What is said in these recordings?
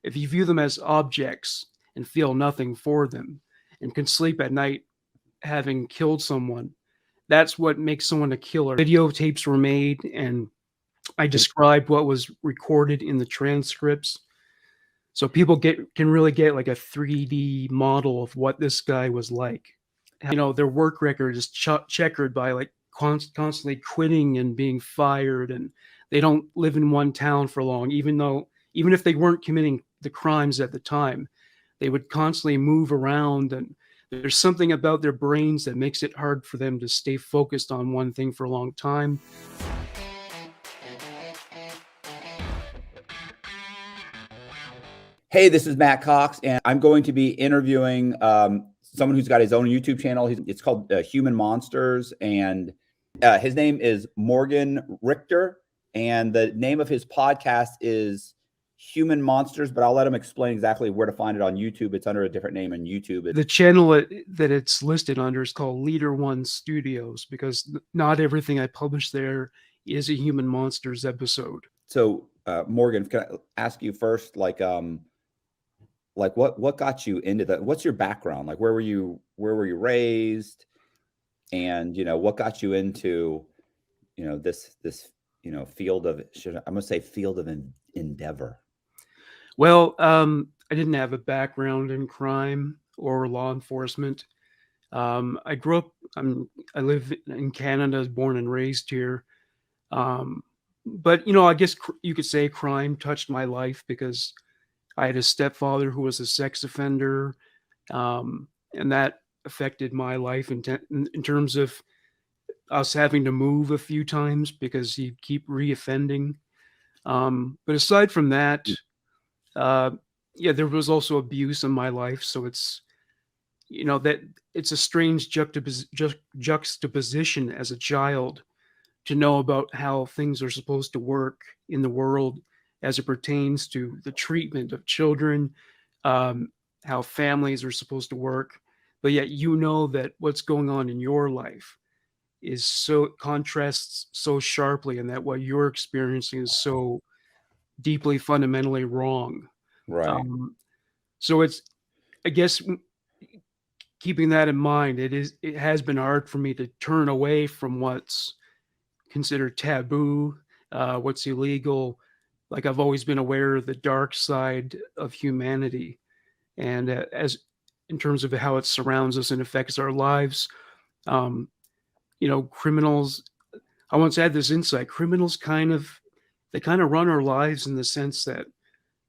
if you view them as objects and feel nothing for them and can sleep at night having killed someone, that's what makes someone a killer. Videotapes were made, and I described what was recorded in the transcripts, so people can really get like a 3D model of what this guy was like. Their work record is checkered by like constantly quitting and being fired, and they don't live in one town for long, even if they weren't committing the crimes at the time, they would constantly move around, and there's something about their brains that makes it hard for them to stay focused on one thing for a long time. Hey, this is Matt Cox, and I'm going to be interviewing someone who's got his own YouTube channel. It's called Human Monsters, and his name is Morgan Richter, and the name of his podcast is Human Monsters, but I'll let him explain exactly where to find it on YouTube. It's under a different name on YouTube. The channel that it's listed under is called Leader One Studios, because not everything I publish there is a Human Monsters episode. So, Morgan, can I ask you first, like what got you into that? What's your background? Like, where were you raised? And, what got you into, this field of, I'm going to say field of endeavor? Well, I didn't have a background in crime or law enforcement. I grew up, I live in Canada, born and raised here. But, I guess you could say crime touched my life because I had a stepfather who was a sex offender, and that affected my life in terms of us having to move a few times because he'd keep reoffending. But aside from that, there was also abuse in my life. So it's, that it's a strange juxtaposition as a child to know about how things are supposed to work in the world as it pertains to the treatment of children, how families are supposed to work, but yet that what's going on in your life contrasts so sharply, and that what you're experiencing is so deeply fundamentally wrong. Right. So it's, I guess, keeping that in mind, it has been hard for me to turn away from what's considered taboo, what's illegal. Like, I've always been aware of the dark side of humanity, and as in terms of how it surrounds us and affects our lives. Criminals. I once had this insight: criminals kind of run our lives in the sense that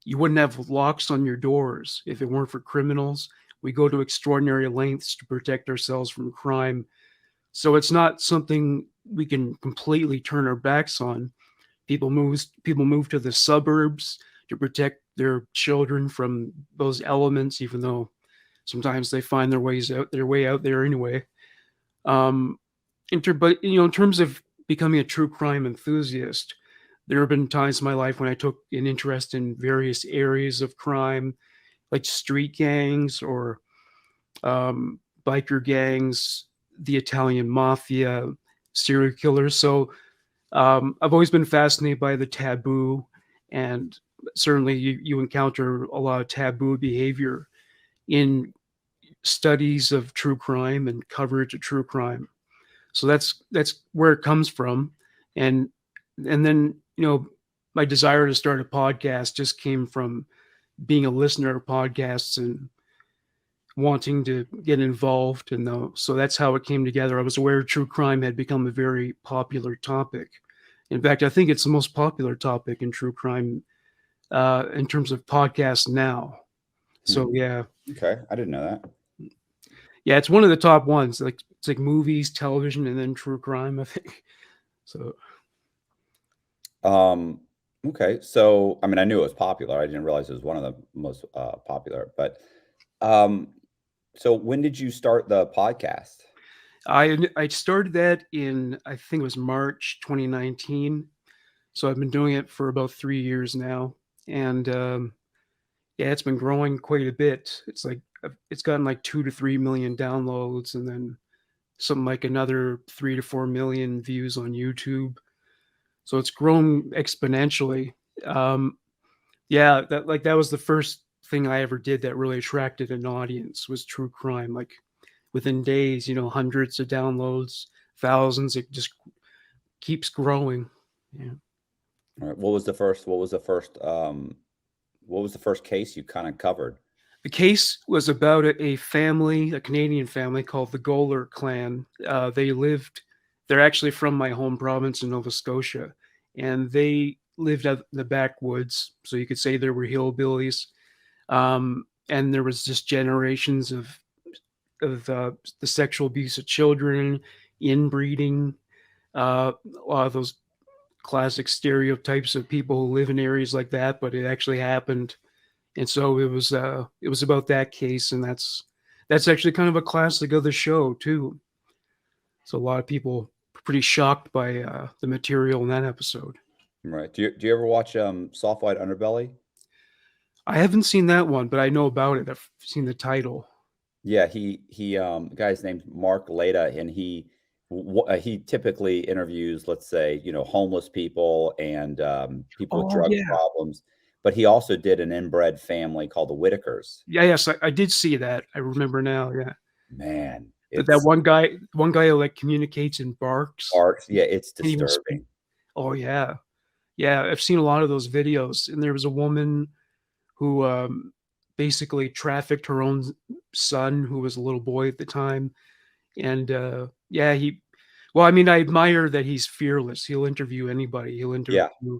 you wouldn't have locks on your doors if it weren't for criminals. We go to extraordinary lengths to protect ourselves from crime. So it's not something we can completely turn our backs on. People move to the suburbs to protect their children from those elements, even though sometimes they find their way out there anyway. But in terms of becoming a true crime enthusiast, there have been times in my life when I took an interest in various areas of crime, like street gangs or biker gangs, the Italian mafia, serial killers. So I've always been fascinated by the taboo, and certainly you encounter a lot of taboo behavior in studies of true crime and coverage of true crime. So that's where it comes from, and then my desire to start a podcast just came from being a listener of podcasts and wanting to get involved in those. So that's how it came together. I was aware true crime had become a very popular topic. In fact, I think it's the most popular topic in true crime in terms of podcasts now. So yeah. Okay, I didn't know that. Yeah, it's one of the top ones. Like, it's like movies, television, and then true crime, I think. So. Okay, so I mean, I knew it was popular. I didn't realize it was one of the most popular. But so when did you start the podcast? I started that in, I think it was March 2019. So I've been doing it for about 3 years now, and it's been growing quite a bit. It's gotten like 2 to 3 million downloads, and then something like another 3 to 4 million views on YouTube. So it's grown exponentially. Yeah, that was the first thing I ever did that really attracted an audience was true crime. Like within days, hundreds of downloads, thousands. It just keeps growing. Yeah. All right. What was the first case you kind of covered? The case was about a family, a Canadian family called the Goler clan. They're actually from my home province in Nova Scotia, and they lived out in the backwoods. So you could say there were hillbillies. And there was just generations of the sexual abuse of children, inbreeding, a lot of those classic stereotypes of people who live in areas like that, but it actually happened. And so it was about that case, and that's actually kind of a classic of the show too. So a lot of people were pretty shocked by the material in that episode. Right. Do you ever watch Soft White Underbelly? I haven't seen that one, but I know about it. I've seen the title. Yeah, the guy's named Mark Leda, and he typically interviews, let's say, homeless people and people with Oh drug yeah, problems. But he also did an inbred family called the Whitakers. yeah, yes, I did see that. I remember now. Yeah, Man, that it's one guy who like communicates and barks. art. Yeah, it's Can't even speak. disturbing. Oh yeah, yeah. I've seen a lot of those videos, and there was a woman who basically trafficked her own son, who was a little boy at the time. And yeah, well, I mean, I admire that he's fearless. He'll interview anybody. He'll interview, Yeah,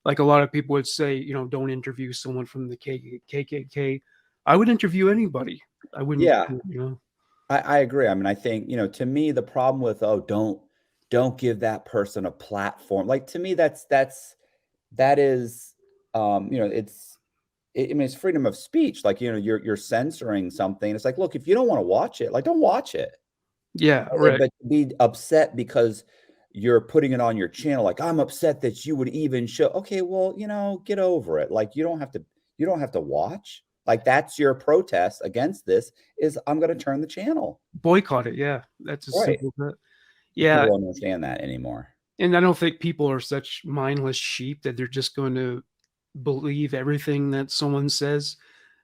like a lot of people would say, don't interview someone from the KKK. I would interview anybody. I wouldn't, yeah, I agree. I mean, I think, to me, the problem with, oh, don't give that person a platform. Like, to me, that is, I mean, it's freedom of speech. Like, you're censoring something. It's like, look, if you don't want to watch it, like, don't watch it. yeah, right. But to be upset because you're putting it on your channel, like, I'm upset that you would even show. Okay, well, get over it. Like, you don't have to watch. Like, that's your protest against this is I'm going to turn the channel. Boycott it. Yeah, that's as Right. simple as that. People Yeah, don't understand that anymore. and I don't think people are such mindless sheep that they're just going to believe everything that someone says.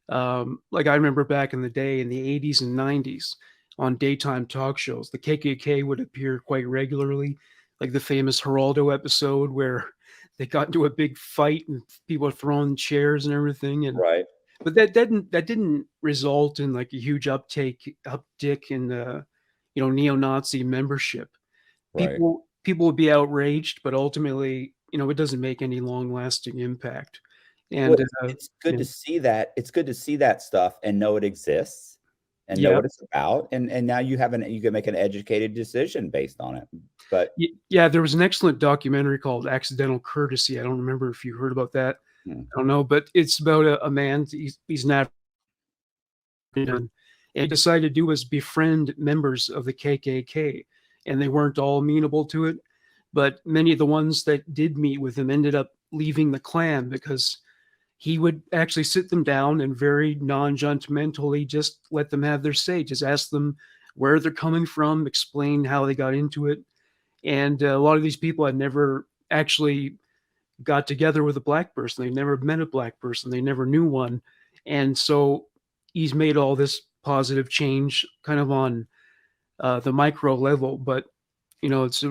Like I remember back in the day in the 80s and 90s on daytime talk shows, the KKK would appear quite regularly, like the famous Geraldo episode where they got into a big fight and people are throwing chairs and everything. And Right. but that didn't result in like a huge uptick in the neo-Nazi membership. Right. People would be outraged, but ultimately, it doesn't make any long-lasting impact. Well, And it's good yeah, to see that. It's good to see that stuff and know it exists and know yeah, what it's about. And now you can make an educated decision based on it. But yeah. There was an excellent documentary called "Accidental Courtesy." I don't remember if you heard about that. hmm, I don't know, but it's about a man. He's an African, and he decided to do was befriend members of the KKK, and they weren't all amenable to it. But many of the ones that did meet with him ended up leaving the clan because he would actually sit them down and very non-judgmentally just let them have their say, just ask them where they're coming from, explain how they got into it. And a lot of these people had never actually got together with a black person. They never met a black person. They never knew one. And so he's made all this positive change kind of on the micro level. But, you know, it's,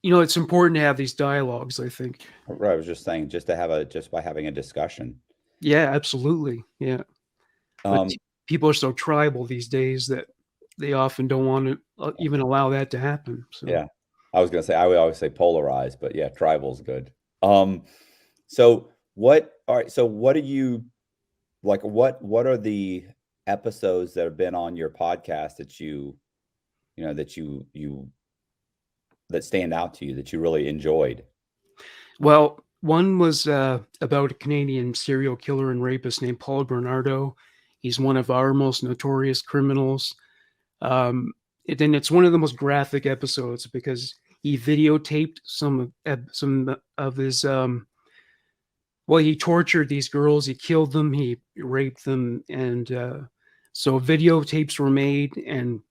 it's important to have these dialogues, I think. right, I was just saying, just by having a discussion. Yeah, absolutely. Yeah. But Um, people are so tribal these days that they often don't want to even allow that to happen. So, yeah, I was gonna say I would always say polarized, but yeah, tribal's good. Um, so all right, so what do you like? What are the episodes that have been on your podcast that you that stand out to you that you really enjoyed? well, one was about a Canadian serial killer and rapist named Paul Bernardo. He's one of our most notorious criminals. Then it's one of the most graphic episodes because he videotaped some of his. Well, he tortured these girls. He killed them. He raped them, and so videotapes were made, and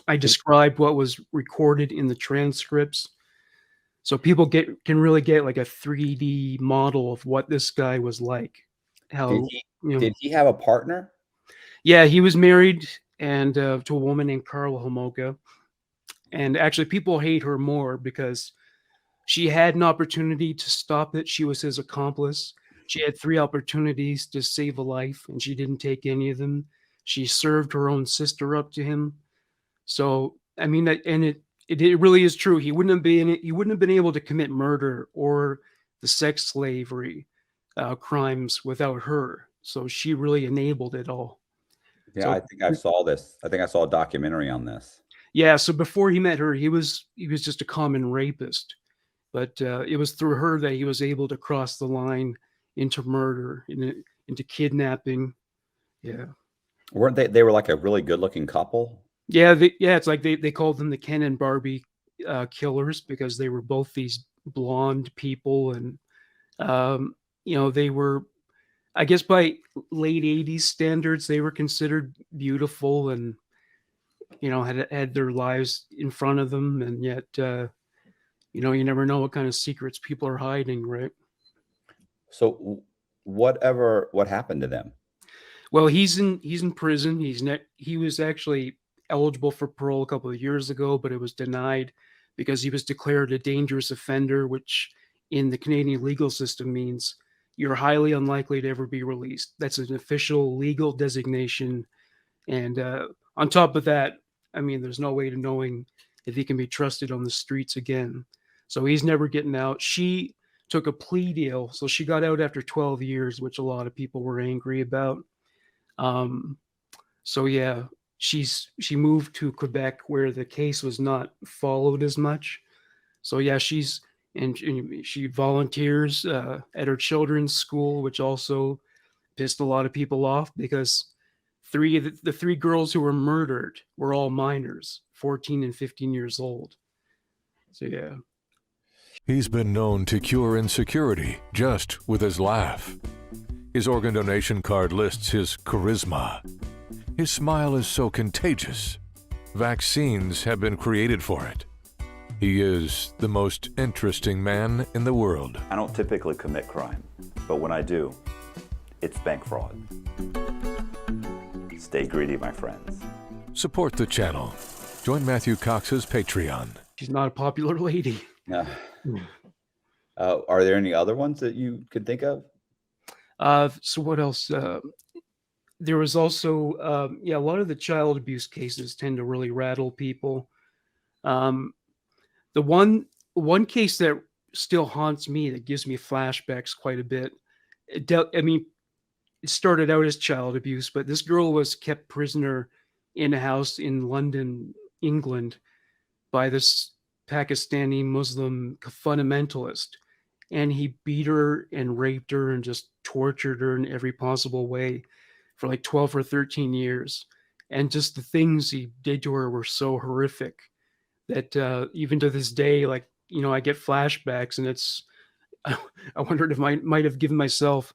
I described what was recorded in the transcripts. So people can really get like a 3D model of what this guy was like. Did How, he you know, did he have a partner? yeah, he was married and to a woman named Carla Homolka. And actually, people hate her more because she had an opportunity to stop it. She was his accomplice. She had 3 opportunities to save a life, and she didn't take any of them. She served her own sister up to him. So, I mean, and it really is true. He wouldn't have been able to commit murder or the sex slavery crimes without her. So she really enabled it all. Yeah, So I think I saw this. I think I saw a documentary on this. yeah, so before he met her, he was just a common rapist. But it was through her that he was able to cross the line into murder, into kidnapping. Yeah, Weren't they were like a really good-looking couple? yeah, it's like they called them the Ken and Barbie killers because they were both these blonde people, and um, they were, I guess, by late '80s standards, they were considered beautiful and had their lives in front of them, and yet you never know what kind of secrets people are hiding, right? So what happened to them? Well, he's in prison. He was actually eligible for parole a couple of years ago, but it was denied because he was declared a dangerous offender, which in the Canadian legal system means you're highly unlikely to ever be released. That's an official legal designation. And on top of that, I mean, there's no way to knowing if he can be trusted on the streets again. So he's never getting out. She took a plea deal, so she got out after 12 years, which a lot of people were angry about. um, so yeah, she moved to Quebec where the case was not followed as much. So yeah, and she volunteers at her children's school, which also pissed a lot of people off because the 3 girls who were murdered were all minors, 14 and 15 years old. So yeah. He's been known to cure insecurity just with his laugh. His organ donation card lists his charisma. His smile is so contagious. Vaccines have been created for it. He is the most interesting man in the world. I don't typically commit crime, but when I do, it's bank fraud. Stay greedy, my friends. Support the channel. Join Matthew Cox's Patreon. She's not a popular lady. Uh, are there any other ones that you could think of? So what else? There was also, a lot of the child abuse cases tend to really rattle people. The one case that still haunts me, that gives me flashbacks quite a bit. It started out as child abuse, but this girl was kept prisoner in a house in London, England, by this Pakistani Muslim fundamentalist. And he beat her and raped her and just tortured her in every possible way for like 12 or 13 years. And just the things he did to her were so horrific that even to this day, like, I get flashbacks, and I wondered if I might have given myself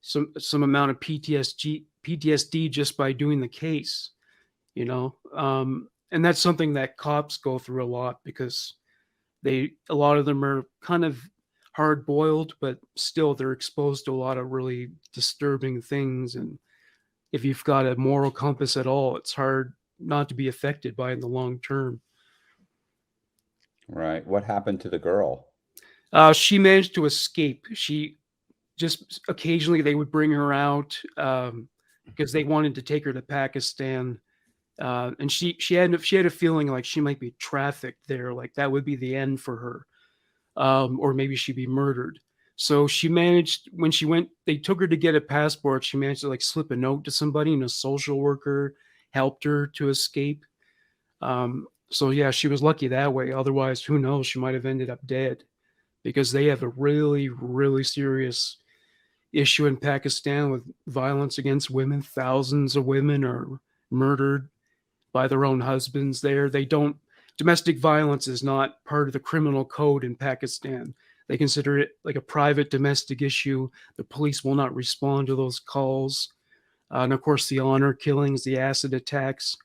some amount of PTSD just by doing the case, and that's something that cops go through a lot because a lot of them are kind of hard boiled, but still they're exposed to a lot of really disturbing things. And if you've got a moral compass at all, it's hard not to be affected by it in the long term. Right. What happened to the girl? She managed to escape. She just occasionally they would bring her out because they wanted to take her to Pakistan. And she had a feeling like she might be trafficked there, like that would be the end for her. Or maybe she'd be murdered. So she managed, when she went, they took her to get a passport. She managed to like slip a note to somebody, and a social worker helped her to escape. So yeah, she was lucky that way. Otherwise, who knows? She might have ended up dead because they have a really, really serious issue in Pakistan with violence against women. Thousands of women are murdered by their own husbands there. Domestic violence is not part of the criminal code in Pakistan. They consider it like a private domestic issue. The police will not respond to those calls. And of course, the honor killings, the acid attacks.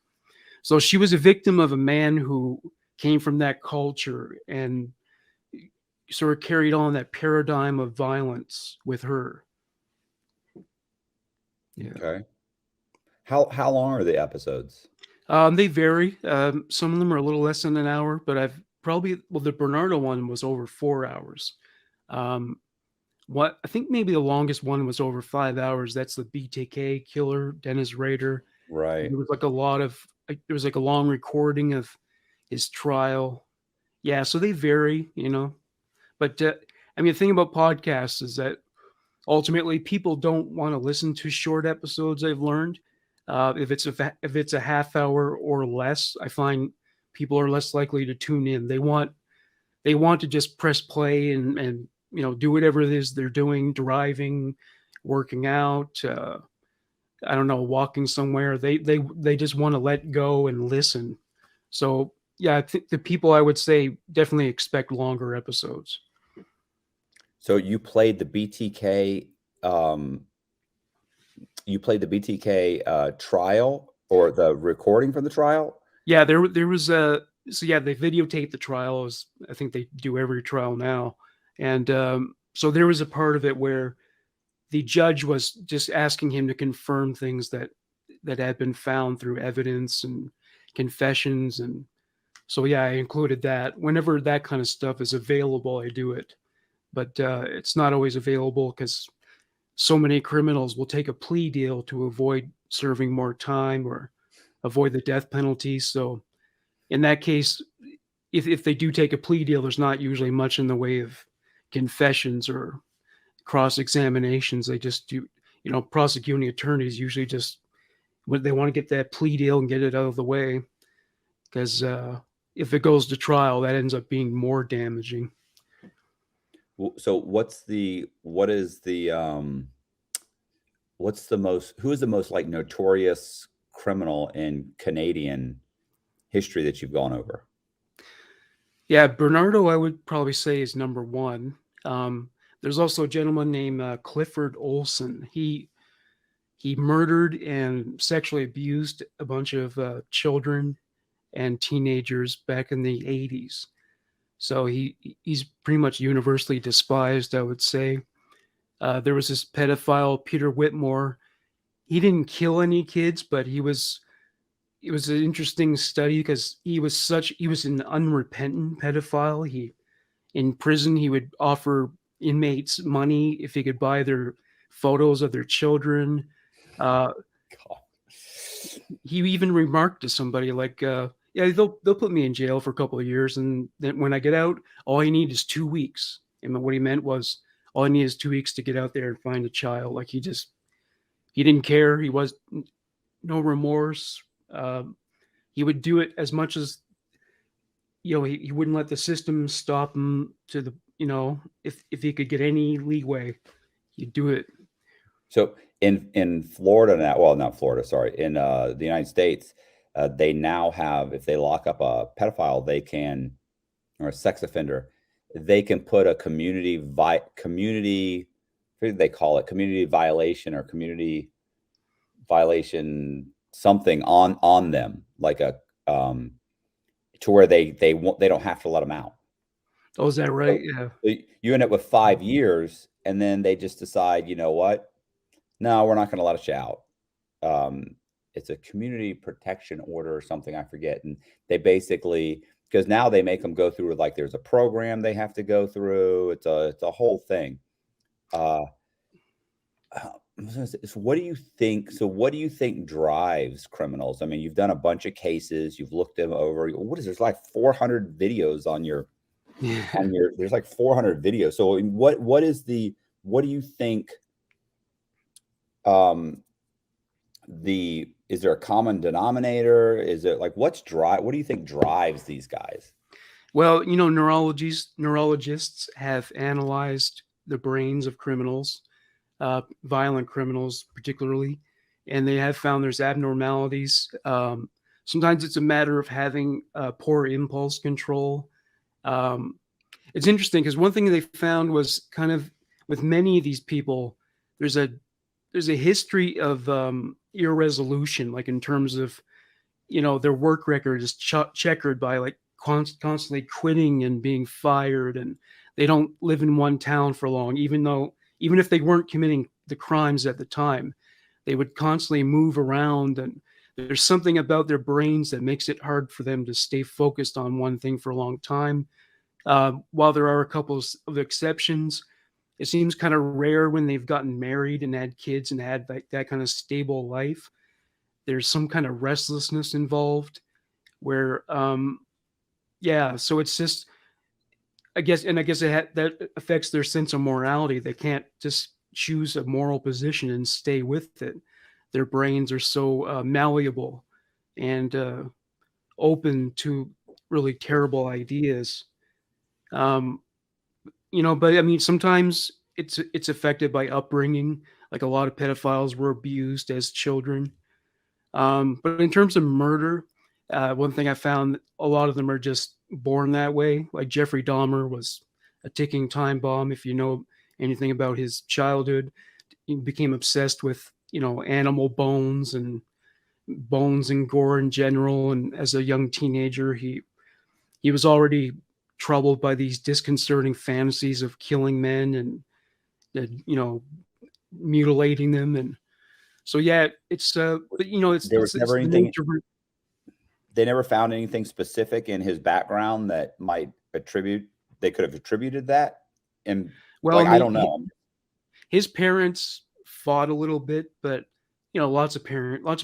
So she was a victim of a man who came from that culture and sort of carried on that paradigm of violence with her. Yeah. Okay. How long are the episodes? They vary. Some of them are a little less than an hour, but the Bernardo one was over 4 hours. What I think maybe the longest one was over 5 hours. That's the BTK killer, Dennis Rader. Right. There was there was like a long recording of his trial. Yeah, so they vary, But I mean, the thing about podcasts is that ultimately people don't want to listen to short episodes. I've learned if it's a half hour or less, I find people are less likely to tune in. They want to just press play and do whatever it is they're doing, driving, working out, I don't know, walking somewhere. They just want to let go and listen. So yeah, I think the people, I would say, definitely expect longer episodes. So you played the BTK trial, or the recording from the trial? Yeah, there was so yeah, they videotaped the trial, as I think they do every trial now. And so there was a part of it where the judge was just asking him to confirm things that had been found through evidence and confessions. And so yeah, I included that. Whenever that kind of stuff is available, I do it. But it's not always available because so many criminals will take a plea deal to avoid serving more time or avoid the death penalty. So in that case, if they do take a plea deal, there's not usually much in the way of confessions or cross-examinations. They just do, prosecuting attorneys usually just, when they want to get that plea deal and get it out of the way, because if it goes to trial, that ends up being more damaging. So who is the most like notorious criminal in Canadian history that you've gone over? Yeah, Bernardo, I would probably say, is number one. There's also a gentleman named Clifford Olson. He murdered and sexually abused a bunch of children and teenagers back in the 80s. So he's pretty much universally despised, I would say. There was this pedophile, Peter Whitmore. He didn't kill any kids, but it was an interesting study because he was an unrepentant pedophile. In prison, he would offer inmates money if he could buy their photos of their children. He even remarked to somebody like, yeah, they'll put me in jail for a couple of years, and then when I get out, all I need is 2 weeks. And what he meant was, all I need is 2 weeks to get out there and find a child. Like he didn't care. He was no remorse. He would do it as much as, he wouldn't let the system stop him to the, if he could get any leeway, he'd do it. So in Florida now, well, not Florida, sorry, in the United States, they now have, if they lock up a pedophile, or a sex offender, they can put a community they call it community violation or community violation something on them, like a to where they don't have to let them out. Oh, is that right? So Yeah. you end up with 5 years, and then they just decide, you know what? No, we're not going to let you out. It's a community protection order or something, I forget. And they basically, because now they make them go through, like, there's a program they have to go through. It's a whole thing. So what do you think? So what do you think drives criminals? I mean, you've done a bunch of cases, you've looked them over. There's like 400 videos on your, there's like 400 videos. So what do you think, is there a common denominator? Is it like, what do you think drives these guys? Well, neurologists have analyzed the brains of criminals, violent criminals particularly, and they have found there's abnormalities. Sometimes it's a matter of having poor impulse control. It's interesting because one thing they found was, kind of with many of these people, there's a history of irresolution, like in terms of, their work record is checkered by like constantly quitting and being fired, and they don't live in one town for long, even if they weren't committing the crimes at the time, they would constantly move around, and there's something about their brains that makes it hard for them to stay focused on one thing for a long time. While there are a couple of exceptions, it seems kind of rare when they've gotten married and had kids and had that kind of stable life. There's some kind of restlessness involved where, yeah, so it's just, I guess that affects their sense of morality. They can't just choose a moral position and stay with it. Their brains are so malleable and open to really terrible ideas. Um, but I mean, sometimes it's affected by upbringing. Like a lot of pedophiles were abused as children. But in terms of murder, one thing I found, a lot of them are just born that way. Like Jeffrey Dahmer was a ticking time bomb. If you know anything about his childhood, he became obsessed with animal bones and gore in general. And as a young teenager, he was already troubled by these disconcerting fantasies of killing men and mutilating them. And so yeah, it's but There was it's never the anything. nature. They never found anything specific in his background that might they could have attributed that. And Well, like, I I mean, don't know. his parents fought a little bit, but lots of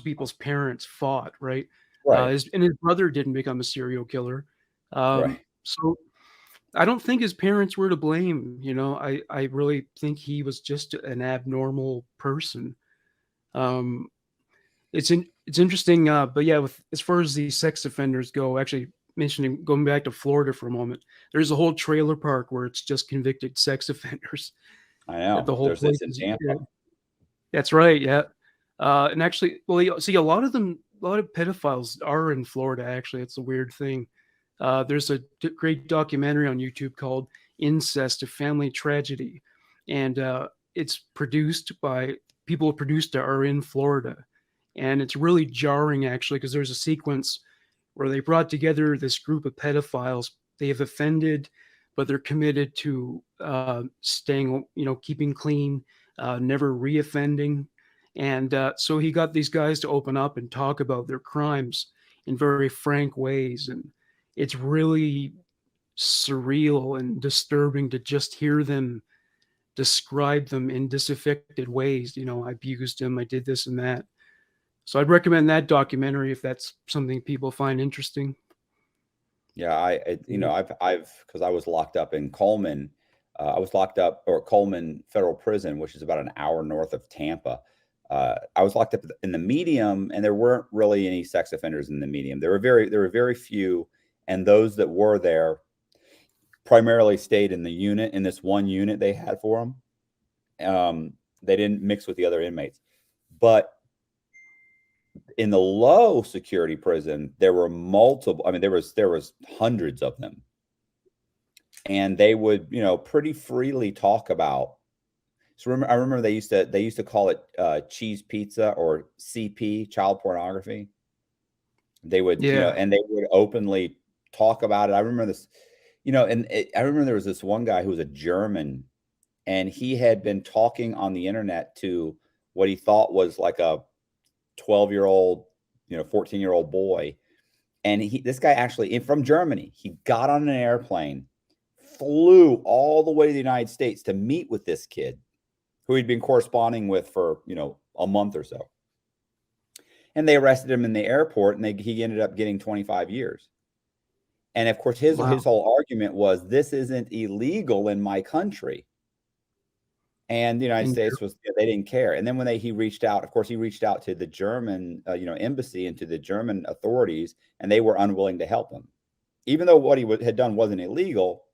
people's parents fought, right? Right. His brother didn't become a serial killer, Right. so I don't think his parents were to blame. I really think he was just an abnormal person. Um, it's interesting, but yeah, as far as the sex offenders go, actually going back to Florida for a moment, there's a whole trailer park where it's just convicted sex offenders. I That know. the whole There's place this in is. Tampa. That's right, yeah. And actually, well, see, a lot of pedophiles are in Florida. Actually, it's a weird thing. There's a great documentary on YouTube called "Incest: A Family Tragedy," and it's produced by people who produced it are in Florida, and it's really jarring actually because there's a sequence where they brought together this group of pedophiles. They have offended, but they're committed to staying, keeping clean, never reoffending. And so he got these guys to open up and talk about their crimes in very frank ways. And it's really surreal and disturbing to just hear them describe them in disaffected ways. I abused him, I did this and that. So I'd recommend that documentary if that's something people find interesting. Yeah, because I was locked up in Coleman. I was locked up, or Coleman Federal Prison, which is about an hour north of Tampa. I was locked up in the medium, and there weren't really any sex offenders in the medium. There were very few, and those that were there primarily stayed in this one unit they had for them. They didn't mix with the other inmates, but in the low security prison, there were multiple. I mean, there was hundreds of them, and they would, pretty freely talk about. So I remember they used to call it cheese pizza, or CP, child pornography. They would, Yeah. and they would openly talk about it. I remember this, I remember there was this one guy who was a German, and he had been talking on the internet to what he thought was like a 12-year-old, 14-year-old boy. And this guy actually from Germany, he got on an airplane, flew all the way to the United States to meet with this kid who he'd been corresponding with for, a month or so. And they arrested him in the airport, and he ended up getting 25 years. And of course, his whole argument was, this isn't illegal in my country. And the United States they didn't care. And then when he reached out, of course, he reached out to the German, embassy and to the German authorities, and they were unwilling to help him. Even though what he had done wasn't illegal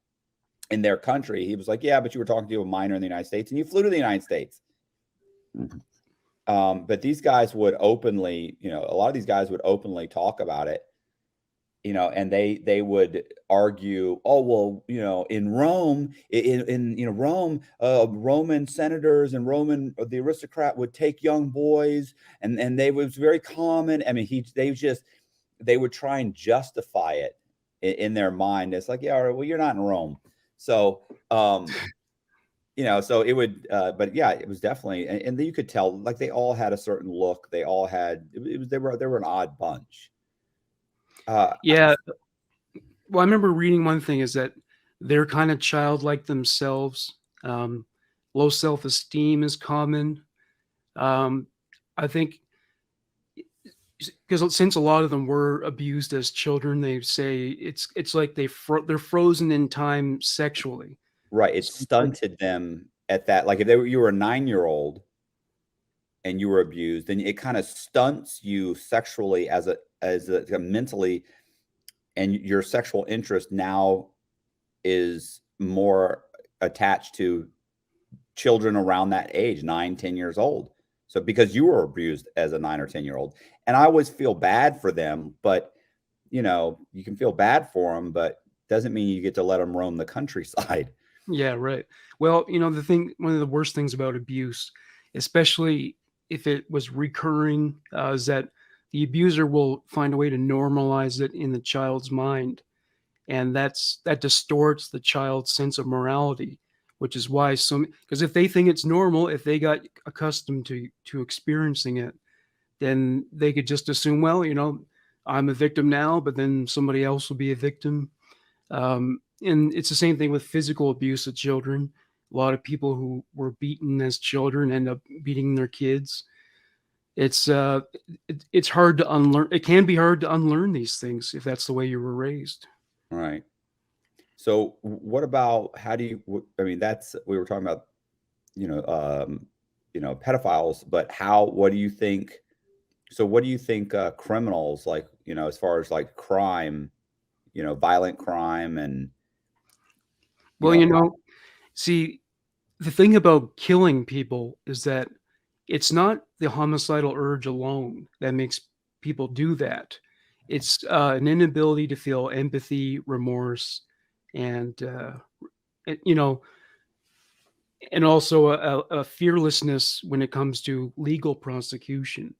in their country, he was like, yeah, but you were talking to a minor in the United States, and you flew to the United States. But these guys would openly, a lot of these guys would openly talk about it. And they would argue, oh, well, in Rome, in Rome, Roman senators and the aristocrat would take young boys, and it was very common. I mean, they would try and justify it in their mind. It's like, yeah, all right, well, you're not in Rome. So, so it would, but yeah, it was definitely, and you could tell, like they all had a certain look. They all had, they were an odd bunch. Yeah. Well, I remember reading one thing is that they're kind of childlike themselves. Low self-esteem is common. I think because since a lot of them were abused as children, they say it's like they're frozen in time sexually. Right. It stunted them at that. Like if you were a 9-year-old and you were abused, then it kind of stunts you sexually as a mentally, and your sexual interest now is more attached to children around that age, 9, 10 years old. So because you were abused as a 9 or 10-year-old, and I always feel bad for them, but you can feel bad for them, but doesn't mean you get to let them roam the countryside. Yeah, right. Well, one of the worst things about abuse, especially if it was recurring, is that the abuser will find a way to normalize it in the child's mind, and that distorts the child's sense of morality, which is why because if they think it's normal, if they got accustomed to experiencing it, then they could just assume, well, I'm a victim now, but then somebody else will be a victim. And it's the same thing with physical abuse of children. A lot of people who were beaten as children end up beating their kids. It's hard to unlearn. It can be hard to unlearn these things if that's the way you were raised. Right. So what about, that's, we were talking about, pedophiles, but what do you think? So what do you think criminals, like, as far as like crime, violent crime and. Well, see, the thing about killing people is that it's not the homicidal urge alone that makes people do that. It's an inability to feel empathy, remorse, and and also a fearlessness when it comes to legal prosecution.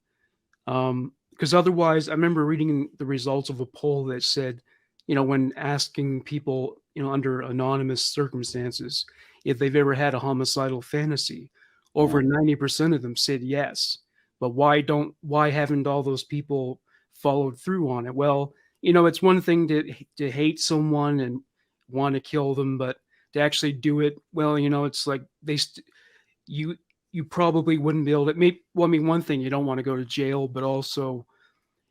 Because otherwise, I remember reading the results of a poll that said, when asking people, under anonymous circumstances, if they've ever had a homicidal fantasy, over 90% of them said yes. But why haven't all those people followed through on it? Well, it's one thing to hate someone and want to kill them, but to actually do it, well, it's like you probably wouldn't be able to. One thing, you don't want to go to jail, but also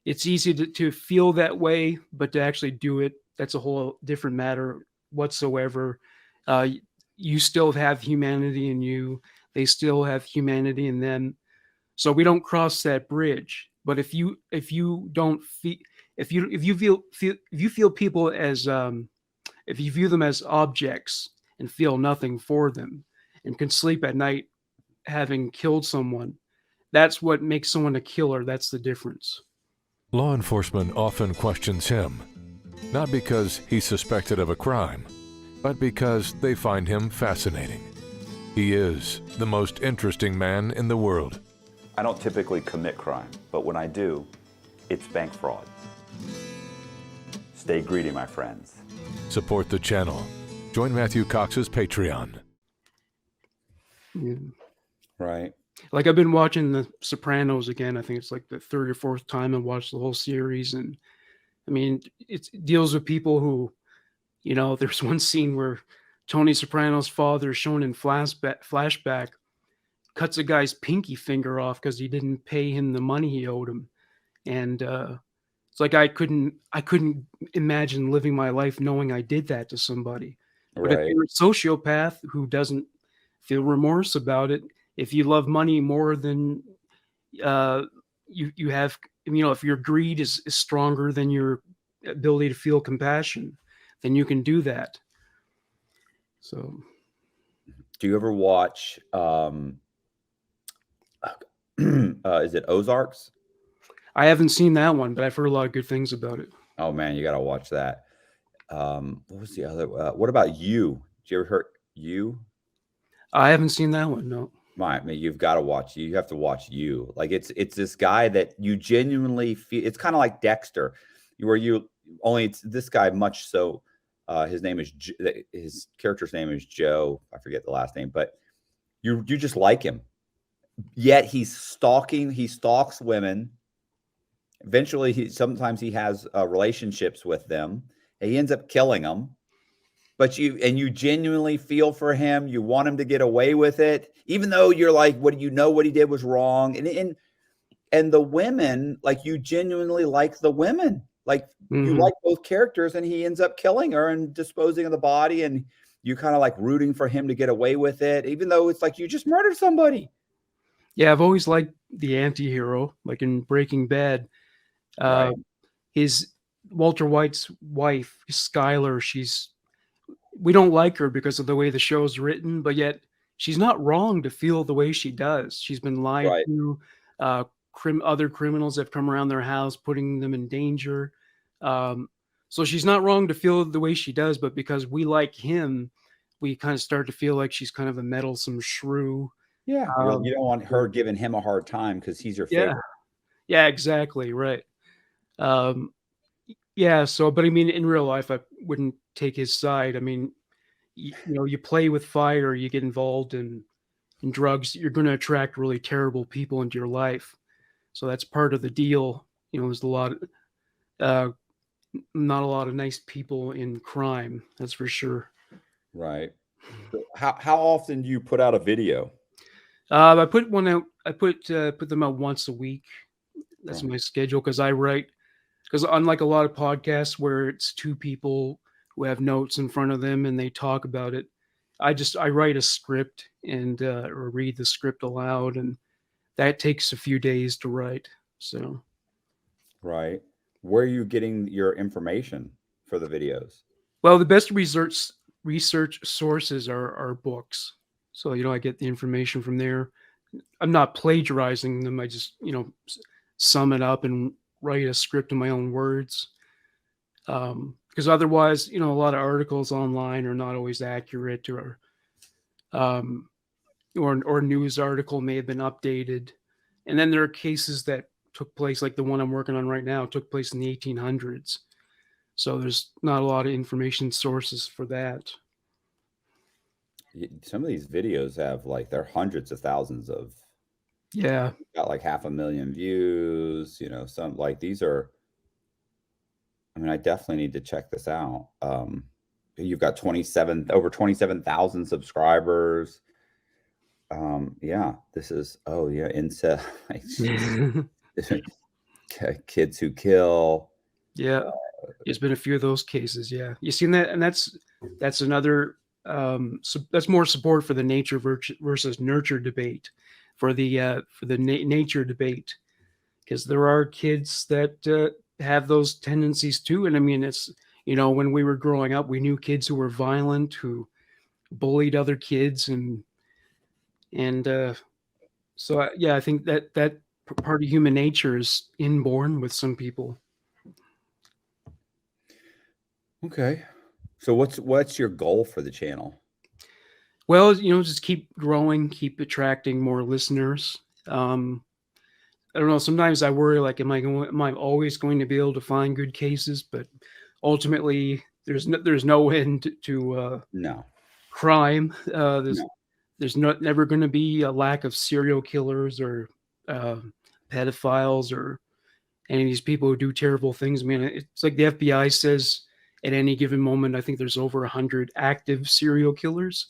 it's easy to feel that way, but to actually do it, that's a whole different matter whatsoever. You still have humanity in you. They still have humanity in them. So we don't cross that bridge. But if you feel people as if you view them as objects and feel nothing for them and can sleep at night having killed someone, that's what makes someone a killer. That's the difference. Law enforcement often questions him, not because he's suspected of a crime, but because they find him fascinating. He is the most interesting man in the world. I don't typically commit crime, but when I do, it's bank fraud. Stay greedy, my friends. Support the channel. Join Matthew Cox's Patreon. Yeah. Right. Like I've been watching The Sopranos again. I think it's like the third or fourth time I watched the whole series. And I mean, it deals with people who, there's one scene where Tony Soprano's father, shown in flashback, cuts a guy's pinky finger off because he didn't pay him the money he owed him. And it's like I couldn't imagine living my life knowing I did that to somebody. But if you're a sociopath who doesn't feel remorse about it, if you love money more than you have, if your greed is stronger than your ability to feel compassion, then you can do that. So, do you ever watch? Is it Ozarks? I haven't seen that one, but I've heard a lot of good things about it. Oh man, you got to watch that. What was the other? What about You? Did you ever heard You? I haven't seen that one. No. I mean, you've got to watch. You have to watch You. Like it's this guy that you genuinely feel. It's kind of like Dexter, where it's this guy much so His name is his character's name is Joe. I forget the last name, but you just like him. Yet he's stalking. He stalks women. Eventually, sometimes he has relationships with them. And he ends up killing them. But you genuinely feel for him. You want him to get away with it, even though you're like, what he did was wrong. And the women, like, you genuinely like the women. Like, you like both characters, and he ends up killing her and disposing of the body, and you kind of like rooting for him to get away with it, even though it's like you just murdered somebody. Yeah, I've always liked the anti-hero, like in Breaking Bad. Right. His Walter White's wife, Skylar, we don't like her because of the way the show's written, but yet she's not wrong to feel the way she does. She's been lied Right. to. Other criminals have come around their house, putting them in danger. So she's not wrong to feel the way she does, but because we like him, we kind of start to feel like she's kind of a meddlesome shrew. Yeah. You don't want her giving him a hard time because he's your favorite. Yeah, exactly. Right. Yeah. So, but I mean, in real life, I wouldn't take his side. I mean, you play with fire, you get involved in drugs, you're going to attract really terrible people into your life. So that's part of the deal. There's not a lot of nice people in crime. That's for sure. Right. How often do you put out a video? I put one out. I put them out once a week. That's my schedule because I write. Because unlike a lot of podcasts where it's two people who have notes in front of them and they talk about it, I write a script and or read the script aloud, and that takes a few days to write. So, right. Where are you getting your information for the videos? Well, the best research sources are books. So, I get the information from there. I'm not plagiarizing them. I just, sum it up and write a script in my own words. Because otherwise, a lot of articles online are not always accurate, or news article may have been updated. And then there are cases that took place, like the one I'm working on right now, took place in the 1800s. So there's not a lot of information sources for that. Some of these videos have they're hundreds of thousands of. Yeah. Got 500,000 views, some these are. I mean, I definitely need to check this out. You've got over 27,000 subscribers. Yeah, this is, incel. Kids who kill. Yeah. There's been a few of those cases. Yeah. You seen that? And that's another, so that's more support for the nature versus nurture debate, for the nature debate, because there are kids that have those tendencies too. And I mean, it's, when we were growing up, we knew kids who were violent, who bullied other kids, and so I think that part of human nature is inborn with some people. Okay. So what's your goal for the channel? Well, just keep growing, keep attracting more listeners. I don't know. Sometimes I worry, am I always going to be able to find good cases? But ultimately, there's no end to no crime. There's never going to be a lack of serial killers or pedophiles or any of these people who do terrible things. I mean, it's like the FBI says at any given moment, I think there's over 100 active serial killers.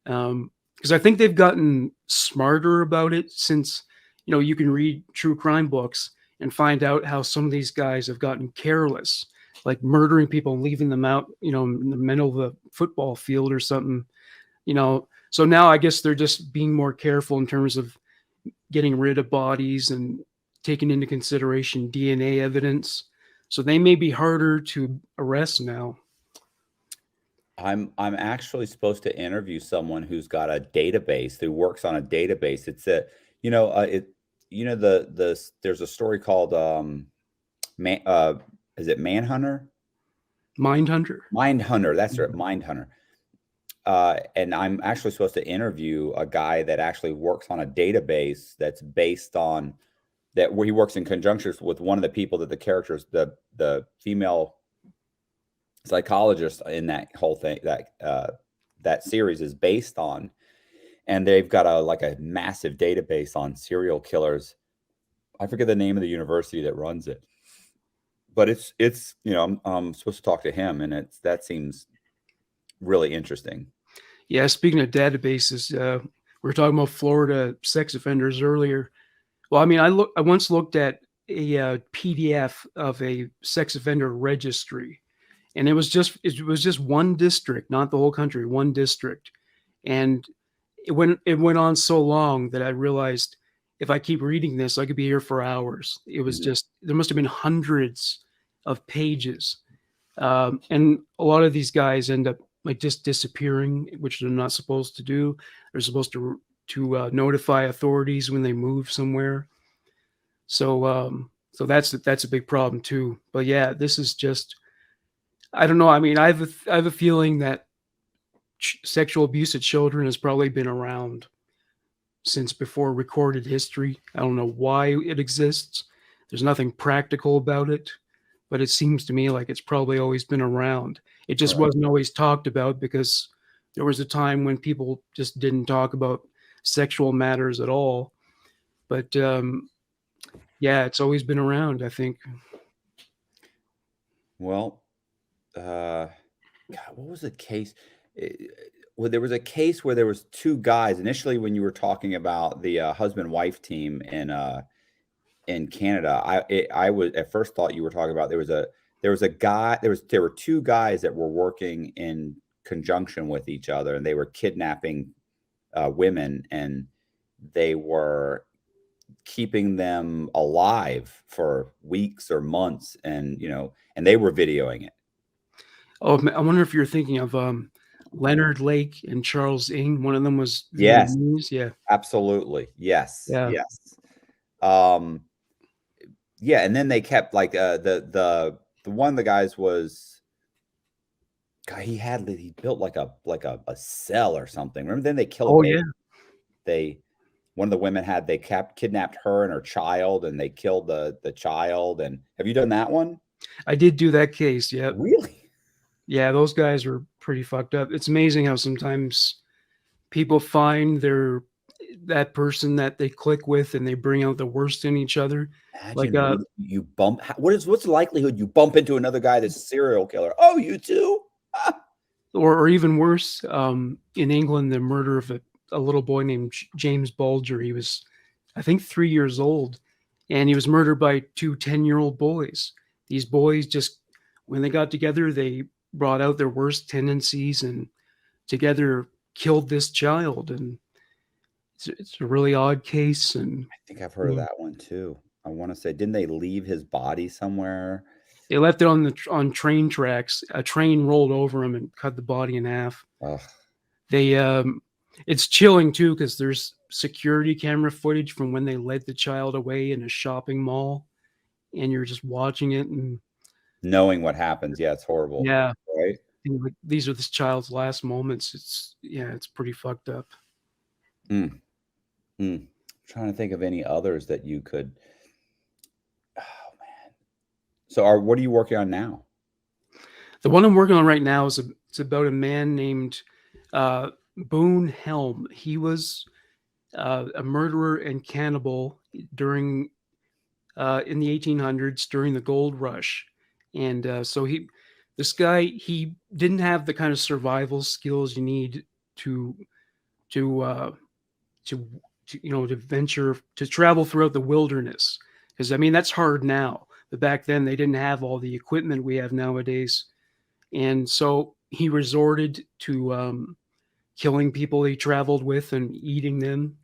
Because I think they've gotten smarter about it since, you can read true crime books and find out how some of these guys have gotten careless, like murdering people and leaving them out, in the middle of the football field or something, So now I guess they're just being more careful in terms of getting rid of bodies and taking into consideration DNA evidence. So they may be harder to arrest now. I'm actually supposed to interview someone who's got a database, who works on a database. It's there's a story called is it Manhunter? Mindhunter. Mindhunter, that's right, Mindhunter. And I'm actually supposed to interview a guy that actually works on a database that's based on that, where he works in conjunction with one of the people that the characters, the female psychologist in that whole thing that series is based on, and they've got a massive database on serial killers. I forget the name of the university that runs it, but it's I'm supposed to talk to him, and that seems really interesting. Yeah, speaking of databases, we were talking about Florida sex offenders earlier. Well, I mean, I once looked at a PDF of a sex offender registry, and it was just one district, not the whole country, one district, and it went on so long that I realized if I keep reading this, I could be here for hours. It was just there must have been hundreds of pages, and a lot of these guys end up like just disappearing, which they're not supposed to do. They're supposed to notify authorities when they move somewhere. So that's a big problem too. But yeah, this is just I don't know. I mean, I have a feeling that sexual abuse of children has probably been around since before recorded history. I don't know why it exists. There's nothing practical about it, but it seems to me like it's probably always been around. It just Right. wasn't always talked about because there was a time when people just didn't talk about sexual matters at all. But yeah, it's always been around, I think. Well, God, what was the case? Well, there was a case where there was two guys initially when you were talking about the husband-wife team in Canada. I was at first thought you were talking about there was a guy there were two guys that were working in conjunction with each other, and they were kidnapping women, and they were keeping them alive for weeks or months, and and they were videoing it. Oh, I wonder if you're thinking of Leonard Lake and Charles Ng. One of them was Yes, Vietnamese. Yeah, absolutely. Yes, yeah. yes. Um, yeah, and then they kept like the one of the guys was God, he built like a cell or something. Remember, then they killed Oh a yeah, baby. One of the women they kidnapped her and her child, and they killed the child. And have you done that one? I did do that case. Yeah, Really? yeah. Those guys were pretty fucked up. It's amazing how sometimes people find that person that they click with, and they bring out the worst in each other. Like Imagine you bump. What's the likelihood you bump into another guy that's a serial killer? Oh, you too? Ah. or even worse, in England, the murder of a little boy named James Bulger. He was, I think, 3 years old, and he was murdered by two 10-year-old boys. These boys just, when they got together, they brought out their worst tendencies and together killed this child. And it's a really odd case. And I think I've heard of that one too. I want to say, didn't they leave his body somewhere? they left it on train tracks. A train rolled over him and cut the body in half. Ugh. They it's chilling too because there's security camera footage from when they led the child away in a shopping mall, and you're just watching it, and Knowing what happens, yeah, it's horrible, yeah, right? and like, these are this child's last moments. It's pretty fucked up. Mm. Trying to think of any others that you could. Oh man. So, what are you working on now? The one I'm working on right now is it's about a man named Boone Helm. He was a murderer and cannibal during in the 1800s during the gold rush, and so this guy, he didn't have the kind of survival skills you need to to uh, to venture to travel throughout the wilderness, because I mean that's hard now, but back then they didn't have all the equipment we have nowadays, and so he resorted to killing people he traveled with and eating them.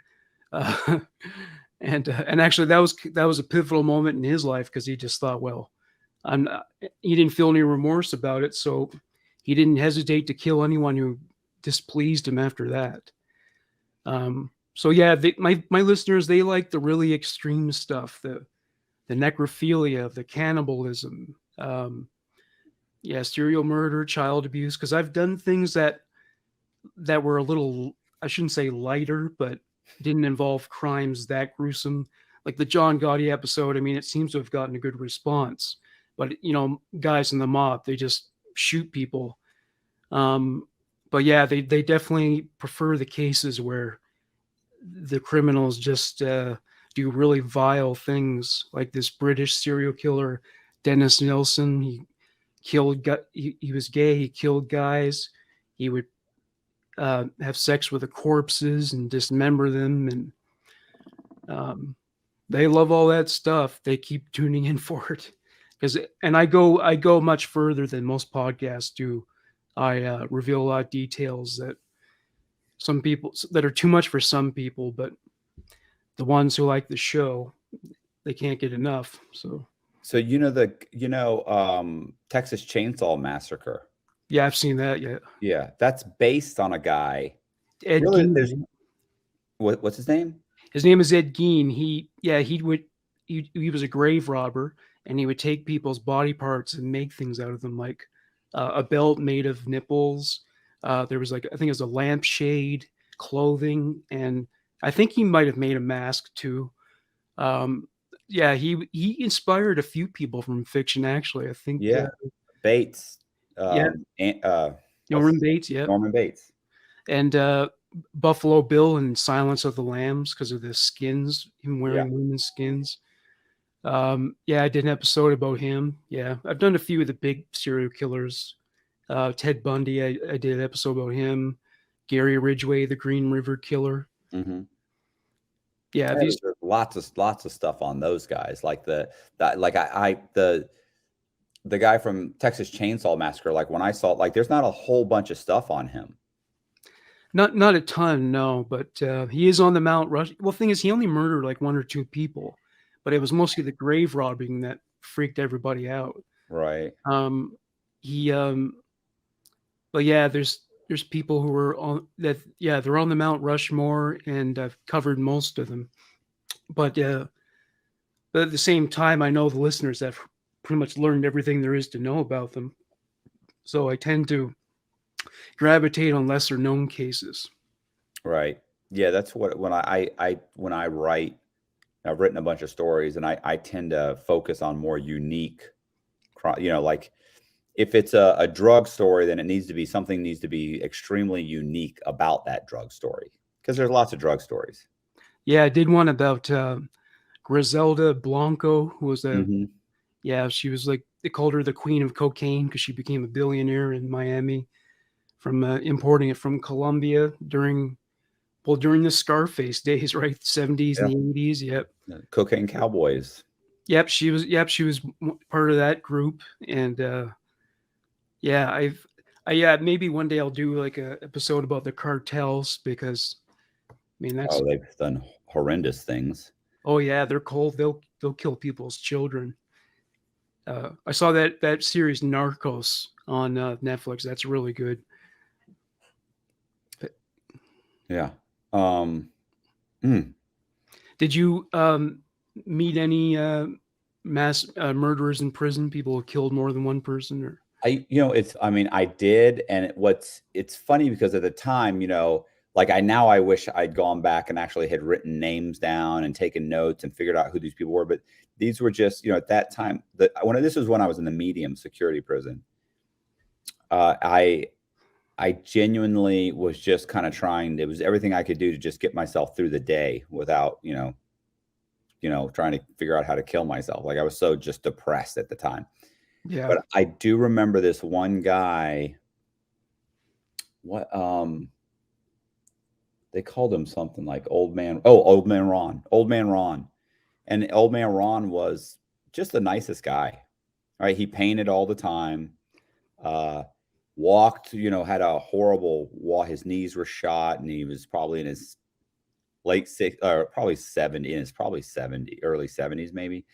Uh, and actually that was a pivotal moment in his life because he just thought, well, he didn't feel any remorse about it, so he didn't hesitate to kill anyone who displeased him after that. So yeah, my listeners, they like the really extreme stuff, the necrophilia, the cannibalism, yeah, serial murder, child abuse, because I've done things that were a little, I shouldn't say lighter, but didn't involve crimes that gruesome. Like the John Gotti episode, I mean, it seems to have gotten a good response. But guys in the mob, they just shoot people. But yeah, they definitely prefer the cases where the criminals just do really vile things, like this British serial killer, Dennis Nilsen. He was gay. He killed guys. He would have sex with the corpses and dismember them, and they love all that stuff. They keep tuning in for it and I go much further than most podcasts do. I reveal a lot of details that some people that are too much for some people, but the ones who like the show, they can't get enough. So So Texas Chainsaw Massacre. yeah, I've seen that. Yeah, Yeah, that's based on a guy. Ed Really, Gein. what's his name? His name is Ed Gein. He was a grave robber, and he would take people's body parts and make things out of them, like a belt made of nipples. There was I think it was a lampshade, clothing, and I think he might have made a mask too. Yeah, he inspired a few people from fiction, actually. I think. Yeah, Bates. Yeah. And, Norman Bates. Yeah, Norman Bates. and Buffalo Bill in Silence of the Lambs because of the skins, him wearing women's skins. Yeah, I did an episode about him. Yeah, I've done a few of the big serial killers. Ted Bundy, I did an episode about him. Gary Ridgway, the Green River Killer. Mm-hmm. Yeah, There's lots of stuff on those guys, like the guy from Texas Chainsaw Massacre. Like when I saw it, like there's not a whole bunch of stuff on him. not a ton, no, but he is on the Mount Rush. Well, the thing is, he only murdered like 1 or 2 people, but it was mostly the grave robbing that freaked everybody out. Right. But yeah, there's people who are on that. Yeah, they're on the Mount Rushmore, and I've covered most of them. But at the same time, I know the listeners have pretty much learned everything there is to know about them. So I tend to gravitate on lesser known cases. Right. Yeah, that's what when I write, I've written a bunch of stories, and I tend to focus on more unique, like if it's a drug story, then something needs to be extremely unique about that drug story, because there's lots of drug stories. Yeah, I did one about Griselda Blanco, who was she was like, they called her the queen of cocaine because she became a billionaire in Miami from importing it from Colombia during the Scarface days, right? 70s and 80s. Yep. Cocaine Cowboys. Yep, she was part of that group, and maybe one day I'll do like a episode about the cartels, because I mean they've done horrendous things. Oh yeah, they're cold. They'll kill people's children. I saw that series Narcos on Netflix. That's really good. Yeah. Did you meet any mass murderers in prison? People who killed more than one person? Or I did, and it's funny because at the time, I wish I'd gone back and actually had written names down and taken notes and figured out who these people were. But these were just, at that time, this was when I was in the medium security prison. I genuinely was just kind of trying. It was everything I could do to just get myself through the day without, trying to figure out how to kill myself. Like I was so just depressed at the time. Yeah. But I do remember this one guy. They called him something like Old Man Ron. And Old Man Ron was just the nicest guy. Right? He painted all the time. Walked, had a horrible walk. His knees were shot, and he was probably in his late 60s, or probably 70, in his probably 70, early 70s maybe.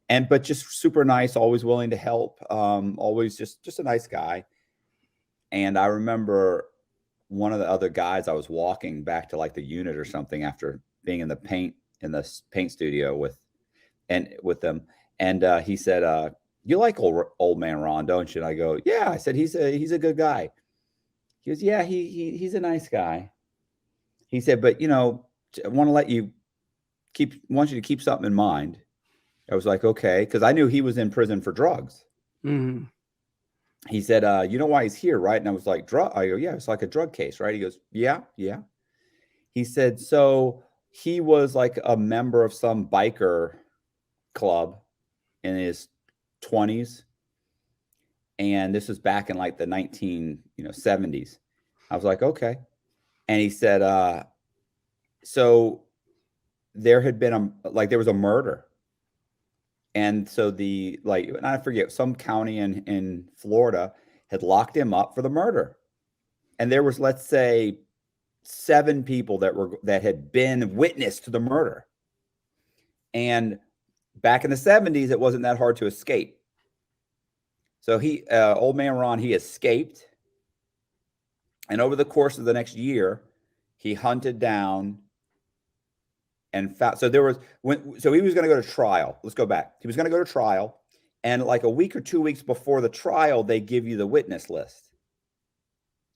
But just super nice, always willing to help, always just a nice guy. And I remember one of the other guys, I was walking back to like the unit or something after being in the paint studio with them, and he said, "You like old man Ron, don't you?" And I go, "Yeah." I said, "He's a good guy." He goes, "Yeah, he's a nice guy." He said, "But I want you to keep something in mind." I was like, "Okay," because I knew he was in prison for drugs. Mm-hmm. he said, you know why he's here, right? And I was like, drug? I go, yeah, it's like a drug case, right? He goes, yeah. He said, so he was like a member of some biker club in his 20s. And this was back in like the 1970s. I was like, okay. And he said, so there had been there was a murder. And so and I forget, some county in Florida had locked him up for the murder. And there was, let's say, 7 people that had been witness to the murder. And back in the 70s, it wasn't that hard to escape. So old man Ron, he escaped. And over the course of the next year, he hunted down and found, so he was going to go to trial. Let's go back. He was going to go to trial. And like a week or 2 weeks before the trial, they give you the witness list.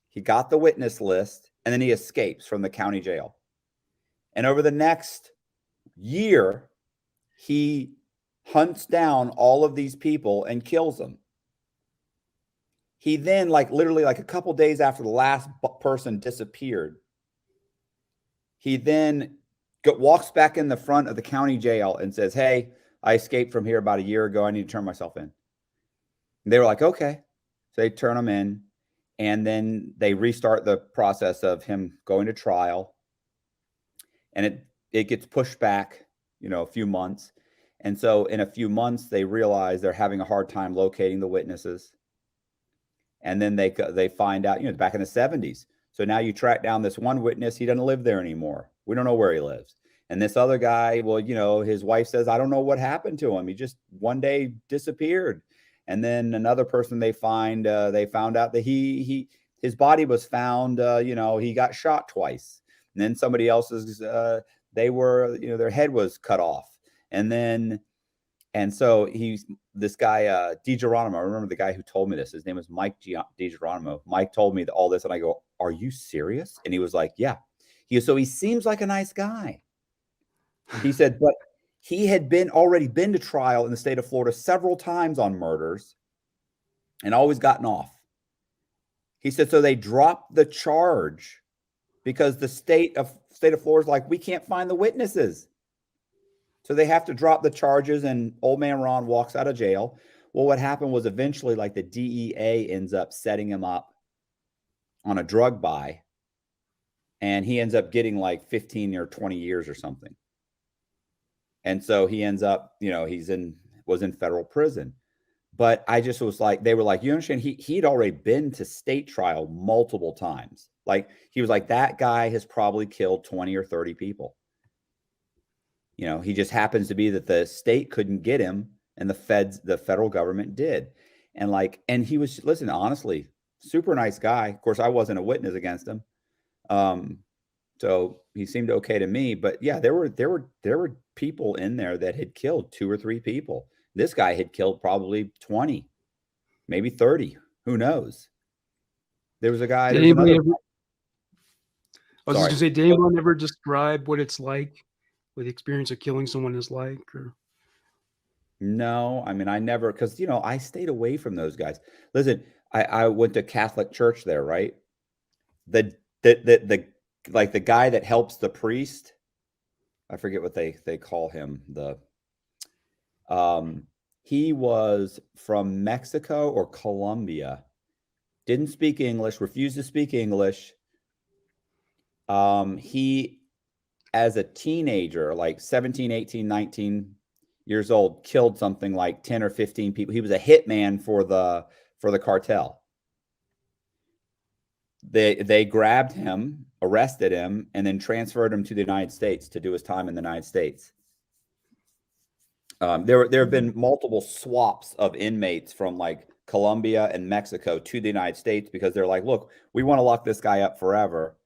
He got the witness list, and then he escapes from the county jail. And over the next year, he hunts down all of these people and kills them. He then, literally a couple days after the last person disappeared, he then walks back in the front of the county jail and says, hey, I escaped from here about a year ago. I need to turn myself in. And they were like, okay. So they turn him in, and then they restart the process of him going to trial. And it gets pushed back, a few months. And so in a few months, they realize they're having a hard time locating the witnesses. And then they find out, back in the 70s. So now you track down this one witness. He doesn't live there anymore. We don't know where he lives. And this other guy, well, his wife says, I don't know what happened to him. He just one day disappeared. And then another person they found out that his body was found, he got shot twice. And then somebody else's, their head was cut off. And so this guy, DiGeronimo, I remember the guy who told me this. His name was Mike DiGeronimo. Mike told me all this, and I go, are you serious? And he was like, yeah. So he seems like a nice guy. He said, but he had already been to trial in the state of Florida several times on murders and always gotten off. He said, so they dropped the charge because the state of Florida is like, we can't find the witnesses. So they have to drop the charges, and old man Ron walks out of jail. Well, what happened was eventually the DEA ends up setting him up on a drug buy, and he ends up getting 15 or 20 years or something. And so he ends up, was in federal prison. But I just was like, they were like, you understand, he'd already been to state trial multiple times. He was like, that guy has probably killed 20 or 30 people. He just happens to be that the state couldn't get him, and the federal government did. And he was, listen, honestly, super nice guy. Of course, I wasn't a witness against him. So he seemed okay to me, but yeah, there were people in there that had killed 2 or 3 people. This guy had killed probably 20, maybe 30. Who knows? There was a guy. I was just gonna say, did anyone ever describe what it's like, what the experience of killing someone is like? Or no, I mean, I never, because I stayed away from those guys. Listen, I went to Catholic church there, right? The guy that helps the priest, I forget what they call him. He was from Mexico or Colombia, didn't speak English, refused to speak English. He, as a teenager, 17, 18, 19 years old, killed something like 10 or 15 people. He was a hitman for the cartel. They grabbed him, arrested him, and then transferred him to the United States to do his time in the United States. There have been multiple swaps of inmates from Colombia and Mexico to the United States because they're like, look, we want to lock this guy up forever,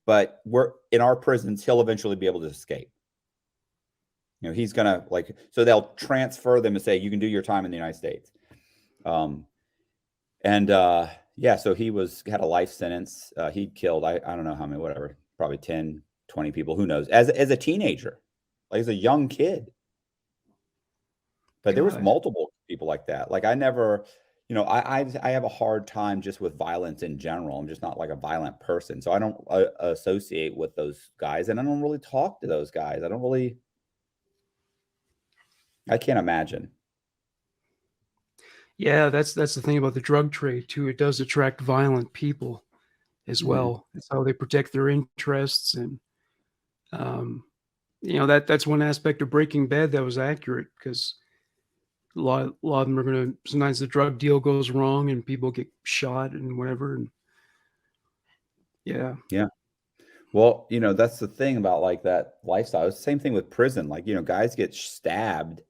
but we're in our prisons, he'll eventually be able to escape. He's gonna so they'll transfer them and say, you can do your time in the United States. Yeah, so he had a life sentence. He'd killed, I don't know how many, whatever, probably 10, 20 people, who knows, as a teenager, as a young kid. But there was multiple people like that. I never, I have a hard time just with violence in general. I'm just not like a violent person, so I don't associate with those guys, and I don't really talk to those guys. I can't imagine. Yeah, that's the thing about the drug trade too. It does attract violent people as Mhm. well. That's how they protect their interests, and that's one aspect of Breaking Bad that was accurate because a lot of them are gonna sometimes the drug deal goes wrong and people get shot and whatever. And yeah, Yeah. Well, that's the thing about like that lifestyle. It's the same thing with prison. Like, guys get stabbed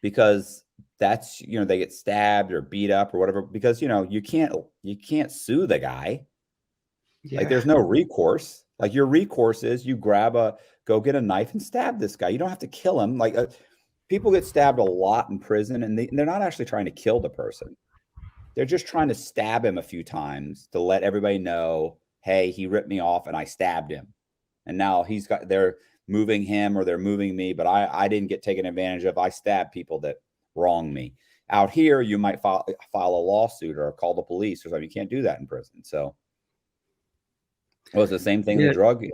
because they get stabbed or beat up or whatever because you can't sue the guy. Like yeah, there's no recourse. Like your recourse is you go get a knife and stab this guy. You don't have to kill him. Like people get stabbed a lot in prison and they're not actually trying to kill the person. They're just trying to stab him a few times to let everybody know, hey, he ripped me off and I stabbed him. And now they're moving him or they're moving me, but I didn't get taken advantage of. I stabbed people that wrong me. Out here, you might file a lawsuit or call the police or something. You can't do that in prison. So well, it's the same thing in the yeah,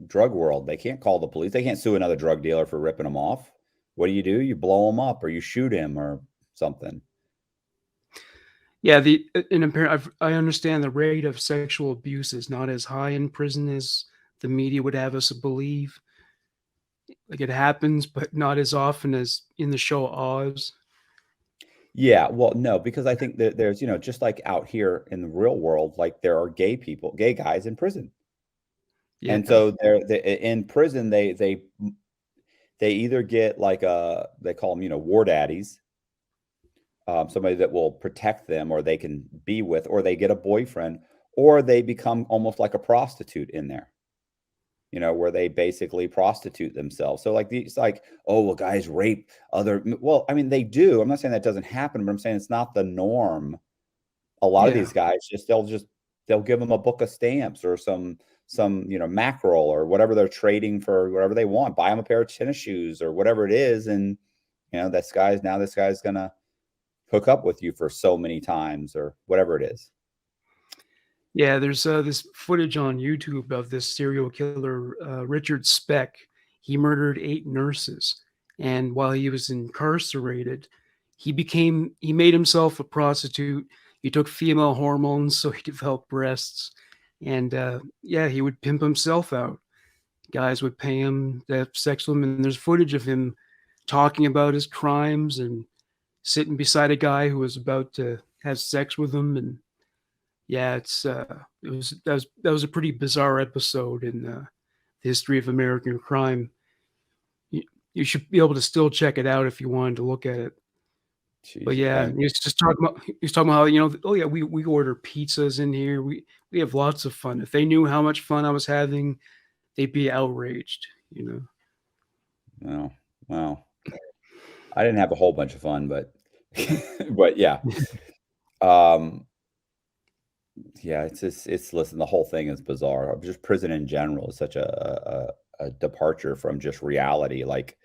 drug world. They can't call the police. They can't sue another drug dealer for ripping them off. What do? You blow him up or you shoot him or something. yeah. I understand the rate of sexual abuse is not as high in prison as the media would have us believe. Like it happens, but not as often as in the show Oz. Yeah, well, no, because I think that there's, just like out here in the real world, like there are gay guys in prison. And Yeah, so in prison, they either get like they call them, war daddies, somebody that will protect them or they can be with, or they get a boyfriend, or they become almost like a prostitute in there. Where they basically prostitute themselves. So like these, like, oh, well, guys rape well, I mean, they do. I'm not saying that doesn't happen, but I'm saying it's not the norm. A lot of yeah, these guys they'll give them a book of stamps or some mackerel or whatever they're trading for, whatever they want, buy them a pair of tennis shoes or whatever it is. And, this guy's going to hook up with you for so many times or whatever it is. yeah. There's this footage on YouTube of this serial killer, Richard Speck. He murdered 8 nurses, and while he was incarcerated, he made himself a prostitute. He took female hormones, so he developed breasts, and yeah, he would pimp himself out. Guys would pay him to have sex with him, and there's footage of him talking about his crimes and sitting beside a guy who was about to have sex with him. And yeah, that was a pretty bizarre episode in the history of American crime. You should be able to still check it out if you wanted to look at it. But Jeez. yeah, he's talking about how, oh yeah, we order pizzas in here. We have lots of fun. If they knew how much fun I was having, they'd be outraged. Well, well, I didn't have a whole bunch of fun, but but yeah. Um yeah, listen, the whole thing is bizarre. Just prison in general is such a departure from just reality. Like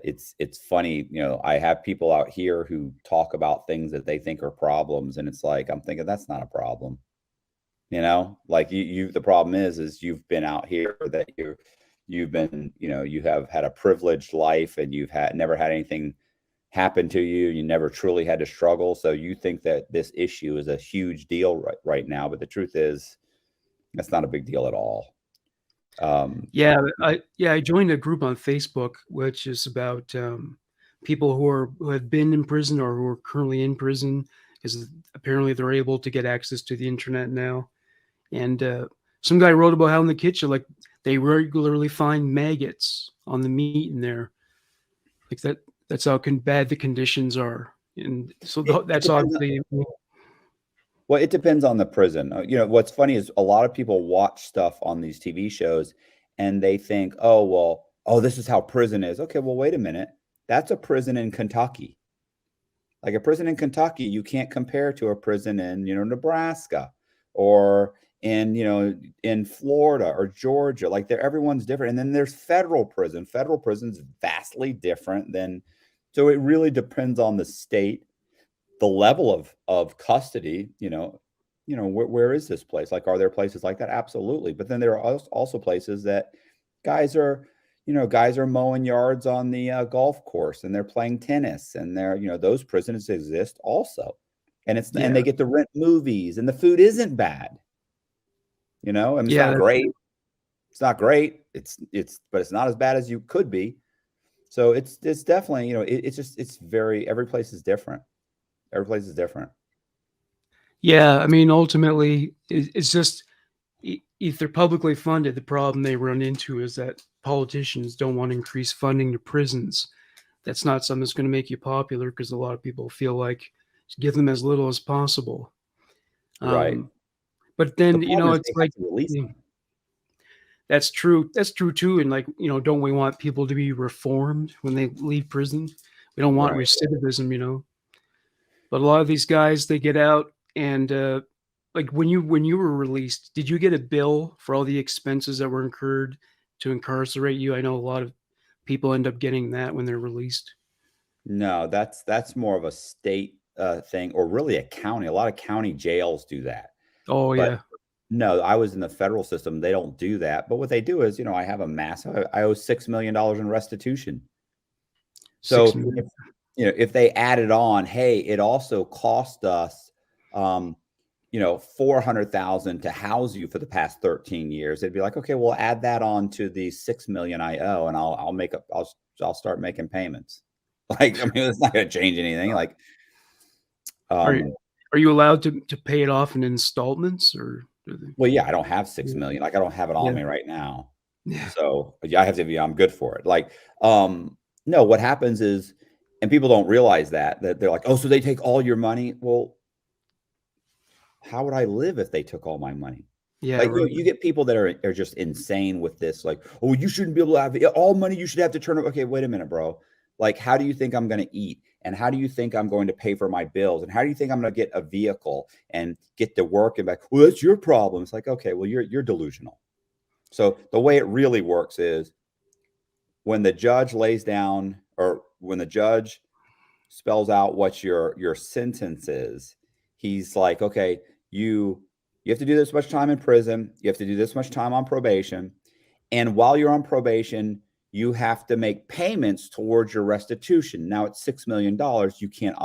it's funny, I have people out here who talk about things that they think are problems, and it's like I'm thinking that's not a problem. Like the problem is you've been out here that you've been, you have had a privileged life and you've never had anything happen to you. You never truly had to struggle. So you think that this issue is a huge deal right now, but the truth is that's not a big deal at all. Yeah, I joined a group on Facebook which is about people who have been in prison or who are currently in prison, because apparently they're able to get access to the internet now. And some guy wrote about how in the kitchen, like they regularly find maggots on the meat in there, like that. That's how bad the conditions are, and so It that's depends obviously. Well, it depends on the prison. What's funny is a lot of people watch stuff on these TV shows and they think, oh, well, oh, this is how prison is. Okay, well, wait a minute. That's a prison in Kentucky. Like a prison in Kentucky, you can't compare to a prison in, Nebraska or in Florida or Georgia. Like everyone's different. And then there's federal prison. Federal prison's vastly different than, so it really depends on the state. the level of custody, where is this place? Like, are there places like that? Absolutely. But then there are also places that guys are mowing yards on the golf course, and they're playing tennis, and those prisons exist also. And and they get to rent movies, and the food isn't bad. I mean, it's not great. It's not great. But it's not as bad as you could be. So it's definitely, every place is different. Every place is different. Yeah, I mean, ultimately, it's just if they're publicly funded, the problem they run into is that politicians don't want to increase funding to prisons. That's not something that's going to make you popular, because a lot of people feel like give them as little as possible. Right. But then, it's like, release them. That's true. That's true too. And, like, don't we want people to be reformed when they leave prison? We don't want recidivism, But a lot of these guys, they get out, and like when you were released, did you get a bill for all the expenses that were incurred to incarcerate you? I know a lot of people end up getting that when they're released. No, that's more of a state thing, or really a county. A lot of county jails do that. Oh, But yeah. no, I was in the federal system. They don't do that. But what they do is, I have I owe $6 million in restitution. So, 6 million. if they added on, hey, it also cost us, $400,000 to house you for the past 13 years. They'd be like, okay, we'll add that on to the 6 million I owe, and I'll start making payments. Like, I mean, it's not going to change anything. Like, Are you allowed to pay it off in installments, or? Well, yeah, I don't have 6 million. Like, I don't have it on me right now. Yeah. So yeah, I have to be, I'm good for it. Like, no, what happens is, and people don't realize that they're like, oh, so they take all your money. Well, how would I live if they took all my money? Yeah. Like, Right. you get people that are just insane with this. Like, oh, you shouldn't be able to have all money. You should have to turn it. Okay, wait a minute, bro. Like, how do you think I'm going to eat? And how do you think I'm going to pay for my bills? And how do you think I'm going to get a vehicle and get to work and back? Well, that's your problem. It's like, okay, well, you're delusional. So the way it really works is, when the judge lays down, or when the judge spells out what your sentence is, he's like, okay, you have to do this much time in prison. You have to do this much time on probation. And while you're on probation, you have to make payments towards your restitution. Now it's $6 million. You can't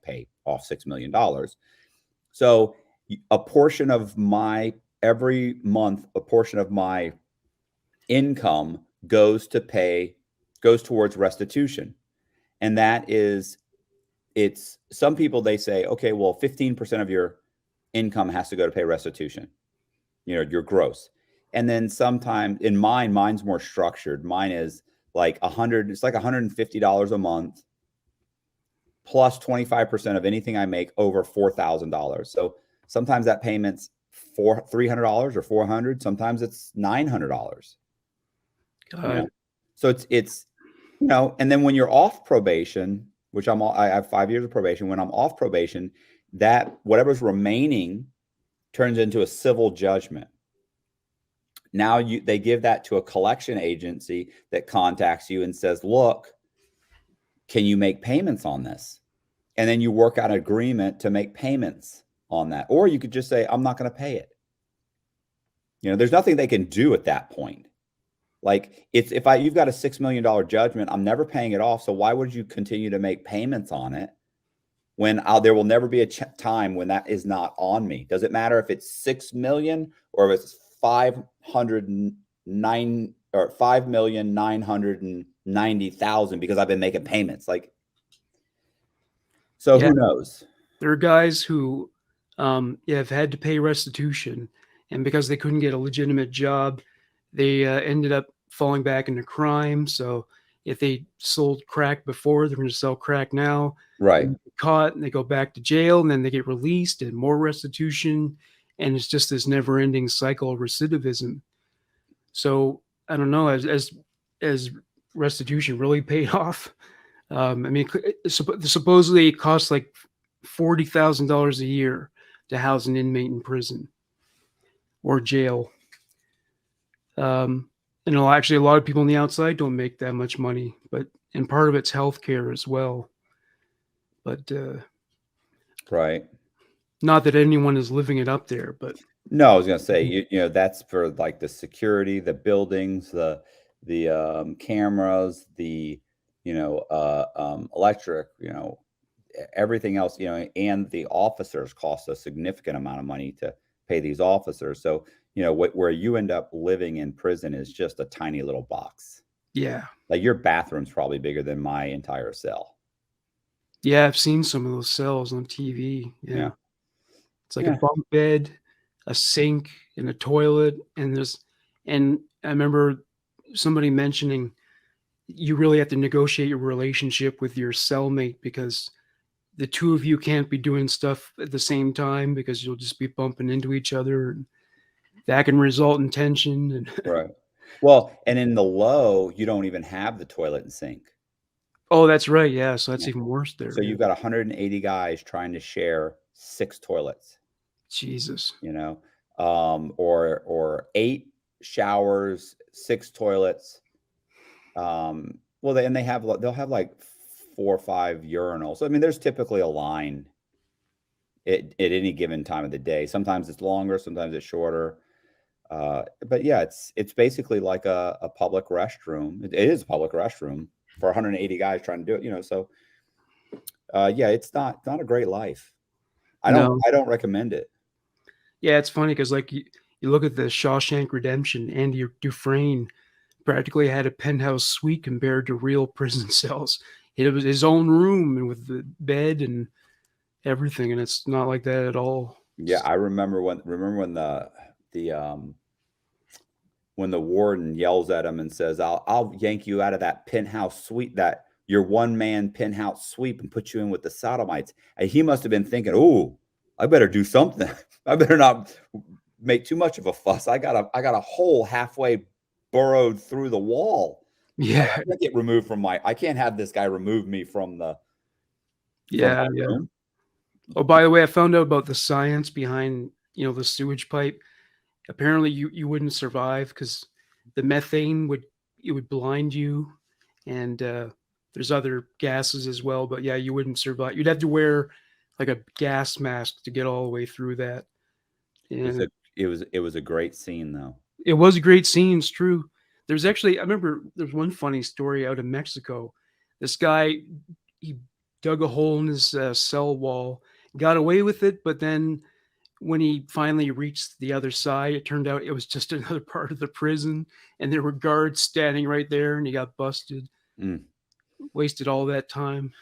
pay off $6 million. So every month, a portion of my income goes towards restitution. And that is, it's some people, they say, okay, well, 15% of your income has to go to pay restitution, your gross. And then sometimes in mine's more structured. Mine is like it's like $150 a month plus 25% of anything I make over $4,000. So sometimes that payment's $300 or $400. Sometimes it's $900. So it's and then when you're off probation, which I have 5 years of probation. When I'm off probation, that whatever's remaining turns into a civil judgment. Now they give that to a collection agency that contacts you and says, look, can you make payments on this? And then you work out an agreement to make payments on that. Or you could just say, I'm not going to pay it. There's nothing they can do at that point. Like, you've got a $6 million judgment, I'm never paying it off. So why would you continue to make payments on it when there will never be a time when that is not on me? Does it matter if it's 6 million or if it's 5,990,000 because I've been making payments? Like, so who knows? There are guys who have had to pay restitution, and because they couldn't get a legitimate job, they ended up falling back into crime. So if they sold crack before, they're going to sell crack now. Right. And they get caught, and they go back to jail, and then they get released, and more restitution. And it's just this never-ending cycle of recidivism. So I don't know, as restitution really paid off. I mean, supposedly it costs like $40,000 a year to house an inmate in prison or jail. And actually, a lot of people on the outside don't make that much money, and part of it's healthcare as well. But Right. Not that anyone is living it up there, but No, I was gonna say, you know, that's for like the security, the buildings, the cameras, the electric, everything else, and the officers cost a significant amount of money to pay these officers. So, where you end up living in prison is just a tiny little box. yeah. Like your bathroom's probably bigger than my entire cell. Yeah, I've seen some of those cells on TV. Yeah. Yeah. It's like a Yeah. bunk bed, a sink, and a toilet, and I remember somebody mentioning you really have to negotiate your relationship with your cellmate because the two of you can't be doing stuff at the same time because you'll just be bumping into each other, and that can result in tension and Right. Well, and in the low, you don't even have the toilet and sink. Oh, that's right, yeah, so that's Yeah. even worse there, So yeah. you've got 180 guys trying to share 6 toilets, Jesus. or 8 showers, 6 toilets. Well, they'll have like 4 or 5 urinals. I mean, there's typically a line at any given time of the day. Sometimes it's longer, sometimes it's shorter. But yeah, it's basically like a public restroom. It is a public restroom for 180 guys trying to do it. So yeah, it's not a great life. No. I don't recommend it. Yeah, it's funny because like, you look at the Shawshank Redemption, Andy Dufresne practically had a penthouse suite compared to real prison cells. It was his own room and with the bed and everything, and it's not like that at all. Yeah, I remember when the when the warden yells at him and says, "I'll yank you out of that penthouse suite, that your one-man penthouse suite, and put you in with the sodomites." And he must have been thinking, "Ooh, I better do something. I better not make too much of a fuss. I got a hole halfway burrowed through the wall. Yeah, I can't get removed from I can't have this guy remove me from my yeah. room." Oh, by the way, I found out about the science behind, the sewage pipe. Apparently you wouldn't survive because the methane would blind you, and there's other gases as well, but yeah, you wouldn't survive. You'd have to wear like a gas mask to get all the way through that. And It was a great scene though. it was a great scene, it's true. There's actually, I remember there's one funny story out of Mexico. This guy, he dug a hole in his cell wall, got away with it, but then when he finally reached the other side, it turned out it was just another part of the prison, and there were guards standing right there, and he got busted. Mm. Wasted all that time.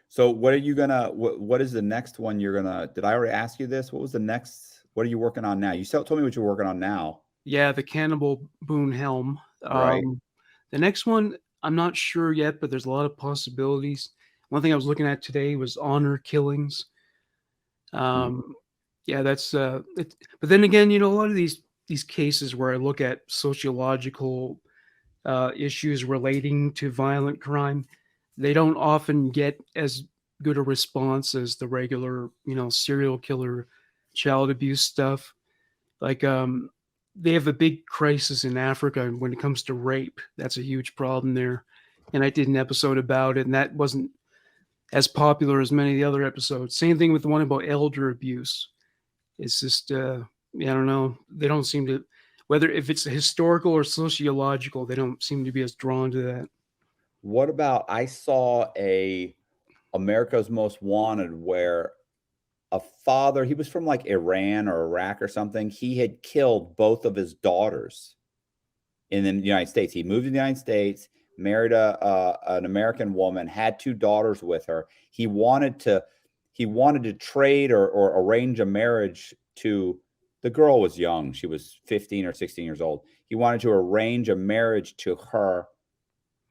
So what are you gonna what is the next one you're gonna did I already ask you this? What was the next what are you working on now? You told me what you're working on now. Yeah, the Cannibal Boone Helm. Right. The next one, I'm not sure yet, but there's a lot of possibilities. One thing I was looking at today was honor killings. Yeah, that's it, but then again, a lot of these cases where I look at sociological issues relating to violent crime, they don't often get as good a response as the regular, serial killer, child abuse stuff. Like, they have a big crisis in Africa when it comes to rape. That's a huge problem there. And I did an episode about it, and that wasn't as popular as many of the other episodes. Same thing with the one about elder abuse. It's just, I don't know. They don't seem to, whether if it's historical or sociological, they don't seem to be as drawn to that. What about I saw a America's Most Wanted where a father, he was from like Iran or Iraq or something. He had killed both of his daughters in the United States. He moved to the United States, married an American woman, had 2 daughters with her. He wanted to trade or arrange a marriage to the girl was young. She was 15 or 16 years old. He wanted to arrange a marriage to her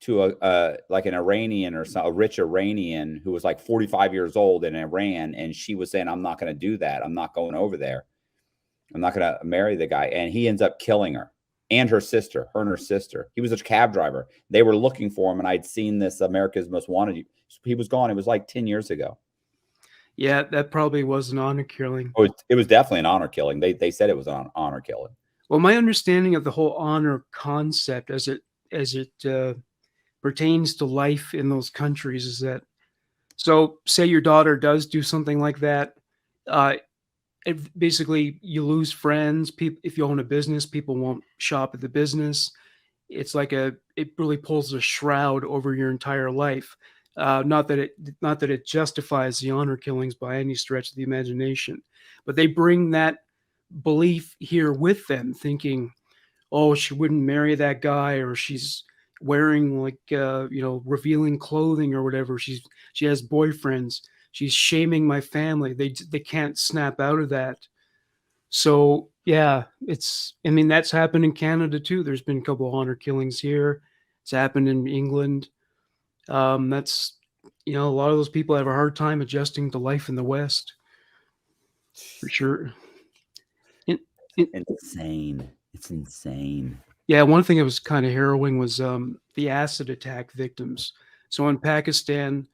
to like an Iranian or a rich Iranian who was like 45 years old in Iran. And she was saying, "I'm not going to do that. I'm not going over there. I'm not going to marry the guy." And he ends up killing her and her sister. He was a cab driver. They were looking for him. And I'd seen this America's Most Wanted. He was gone. It was like 10 years ago. Yeah, that probably was an honor killing. Oh, it was definitely an honor killing. They said it was an honor killing. Well, my understanding of the whole honor concept as it pertains to life in those countries is that So, say your daughter does do something like that, uh, basically you lose friends. People, if you own a business, people won't shop at the business. It's like it really pulls a shroud over your entire life. Not that it justifies the honor killings by any stretch of the imagination, but they bring that belief here with them, thinking, oh, she wouldn't marry that guy, or she's wearing like revealing clothing or whatever. She has boyfriends. She's shaming my family. They can't snap out of that. So yeah, I mean, that's happened in Canada too. There's been a couple of honor killings here. It's happened in England. That's a lot of those people have a hard time adjusting to life in the West, for sure. In, Insane. It's insane. Yeah, one thing that was kind of harrowing was the acid attack victims. So in Pakistan,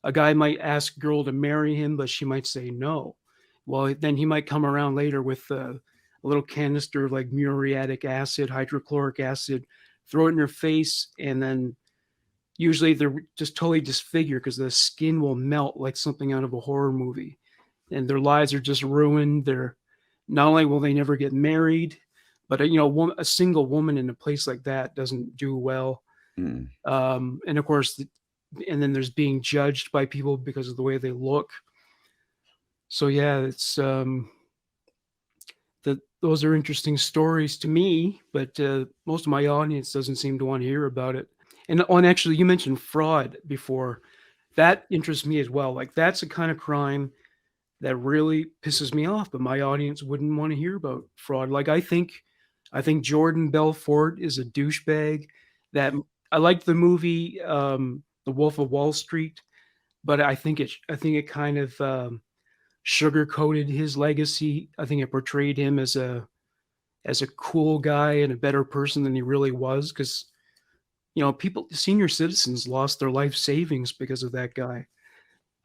a guy might ask a girl to marry him, but she might say no. Well, then he might come around later with a little canister of like muriatic acid, hydrochloric acid, throw it in her face, and then usually they're just totally disfigured because the skin will melt like something out of a horror movie, and their lives are just ruined. They're not only will they never get married, but a single woman in a place like that doesn't do well. Mm. And of course, and then there's being judged by people because of the way they look. So yeah, it's those are interesting stories to me, but most of my audience doesn't seem to want to hear about it. And actually, you mentioned fraud before. That interests me as well. Like, that's a kind of crime that really pisses me off, but my audience wouldn't want to hear about fraud. Like, I think Jordan Belfort is a douchebag. That I liked the movie The Wolf of Wall Street, but I think it kind of sugar-coated his legacy. I think it portrayed him as a cool guy and a better person than he really was, because senior citizens lost their life savings because of that guy.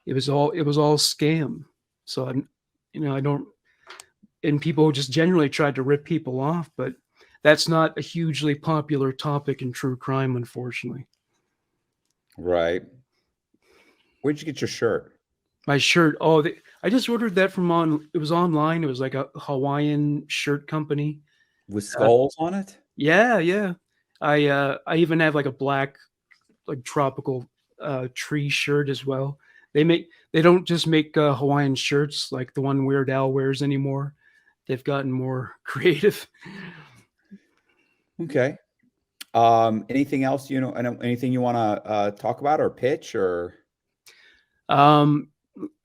It was all scam. So I don't, and people just generally tried to rip people off, but that's not a hugely popular topic in true crime, unfortunately. Right. Where'd you get your shirt? My shirt. I just ordered that it was online. It was like a Hawaiian shirt company With skulls on it? Yeah. I even have like a black, like, tropical tree shirt as well. They don't just make Hawaiian shirts like the one Weird Al wears anymore. They've gotten more creative. Okay. Anything else, anything you want to talk about or pitch or?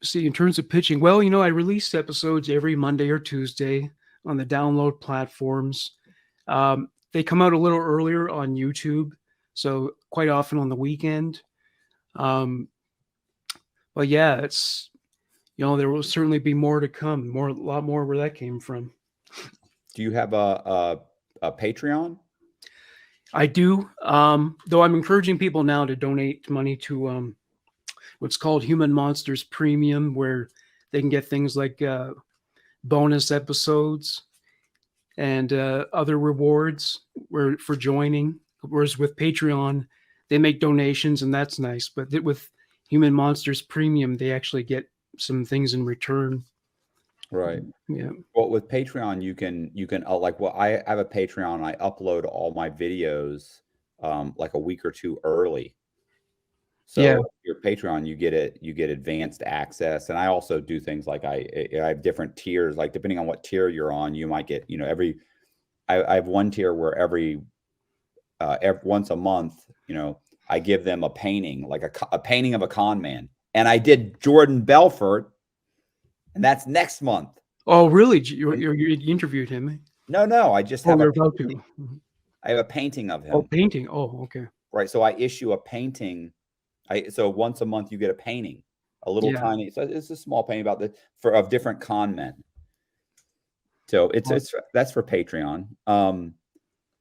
See, in terms of pitching, well, I release episodes every Monday or Tuesday on the download platforms. They come out a little earlier on YouTube, so quite often on the weekend. But yeah, it's there will certainly be more to come. A lot more where that came from. Do you have a Patreon? I do, though I'm encouraging people now to donate money to what's called Human Monsters Premium, where they can get things like bonus episodes and other rewards for joining. Whereas with Patreon, they make donations, and that's nice. But with Human Monsters Premium, they actually get some things in return. Right. Yeah. Well, with Patreon, you can I have a Patreon. I upload all my videos like a week or two early. So Yeah. your Patreon, you get advanced access. And I also do things like I have different tiers, like depending on what tier you're on, you might get, I have one tier where every once a month, I give them a painting, like a painting of a con man. And I did Jordan Belfort, and that's next month. Oh, really? You interviewed him? No, I just have you're about to. I have a painting of him. Oh, painting. Oh, okay. Right. So I issue a painting. So once a month you get a painting, a little tiny. So it's a small painting of different con men. So that's for Patreon.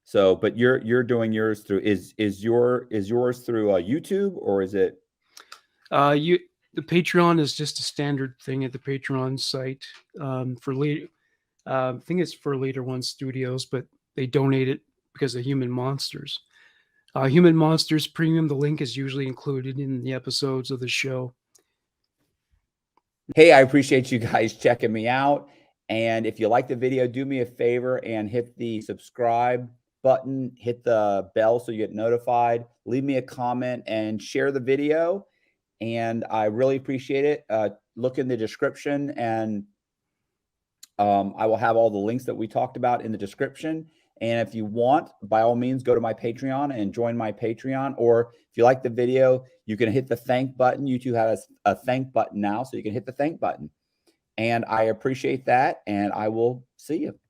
So, but you're doing yours through is yours through YouTube, or is it? The Patreon is just a standard thing at the Patreon site for later. I think it's for Later One Studios, but they donate it because of Human Monsters. Human Monsters Premium, the link is usually included in the episodes of the show. Hey, I appreciate you guys checking me out. And if you like the video, do me a favor and hit the subscribe button, hit the bell so you get notified, leave me a comment and share the video. And I really appreciate it. Look in the description and I will have all the links that we talked about in the description. And if you want, by all means, go to my Patreon and join my Patreon. Or if you like the video, you can hit the thank button. YouTube has a thank button now, so you can hit the thank button. And I appreciate that. And I will see you.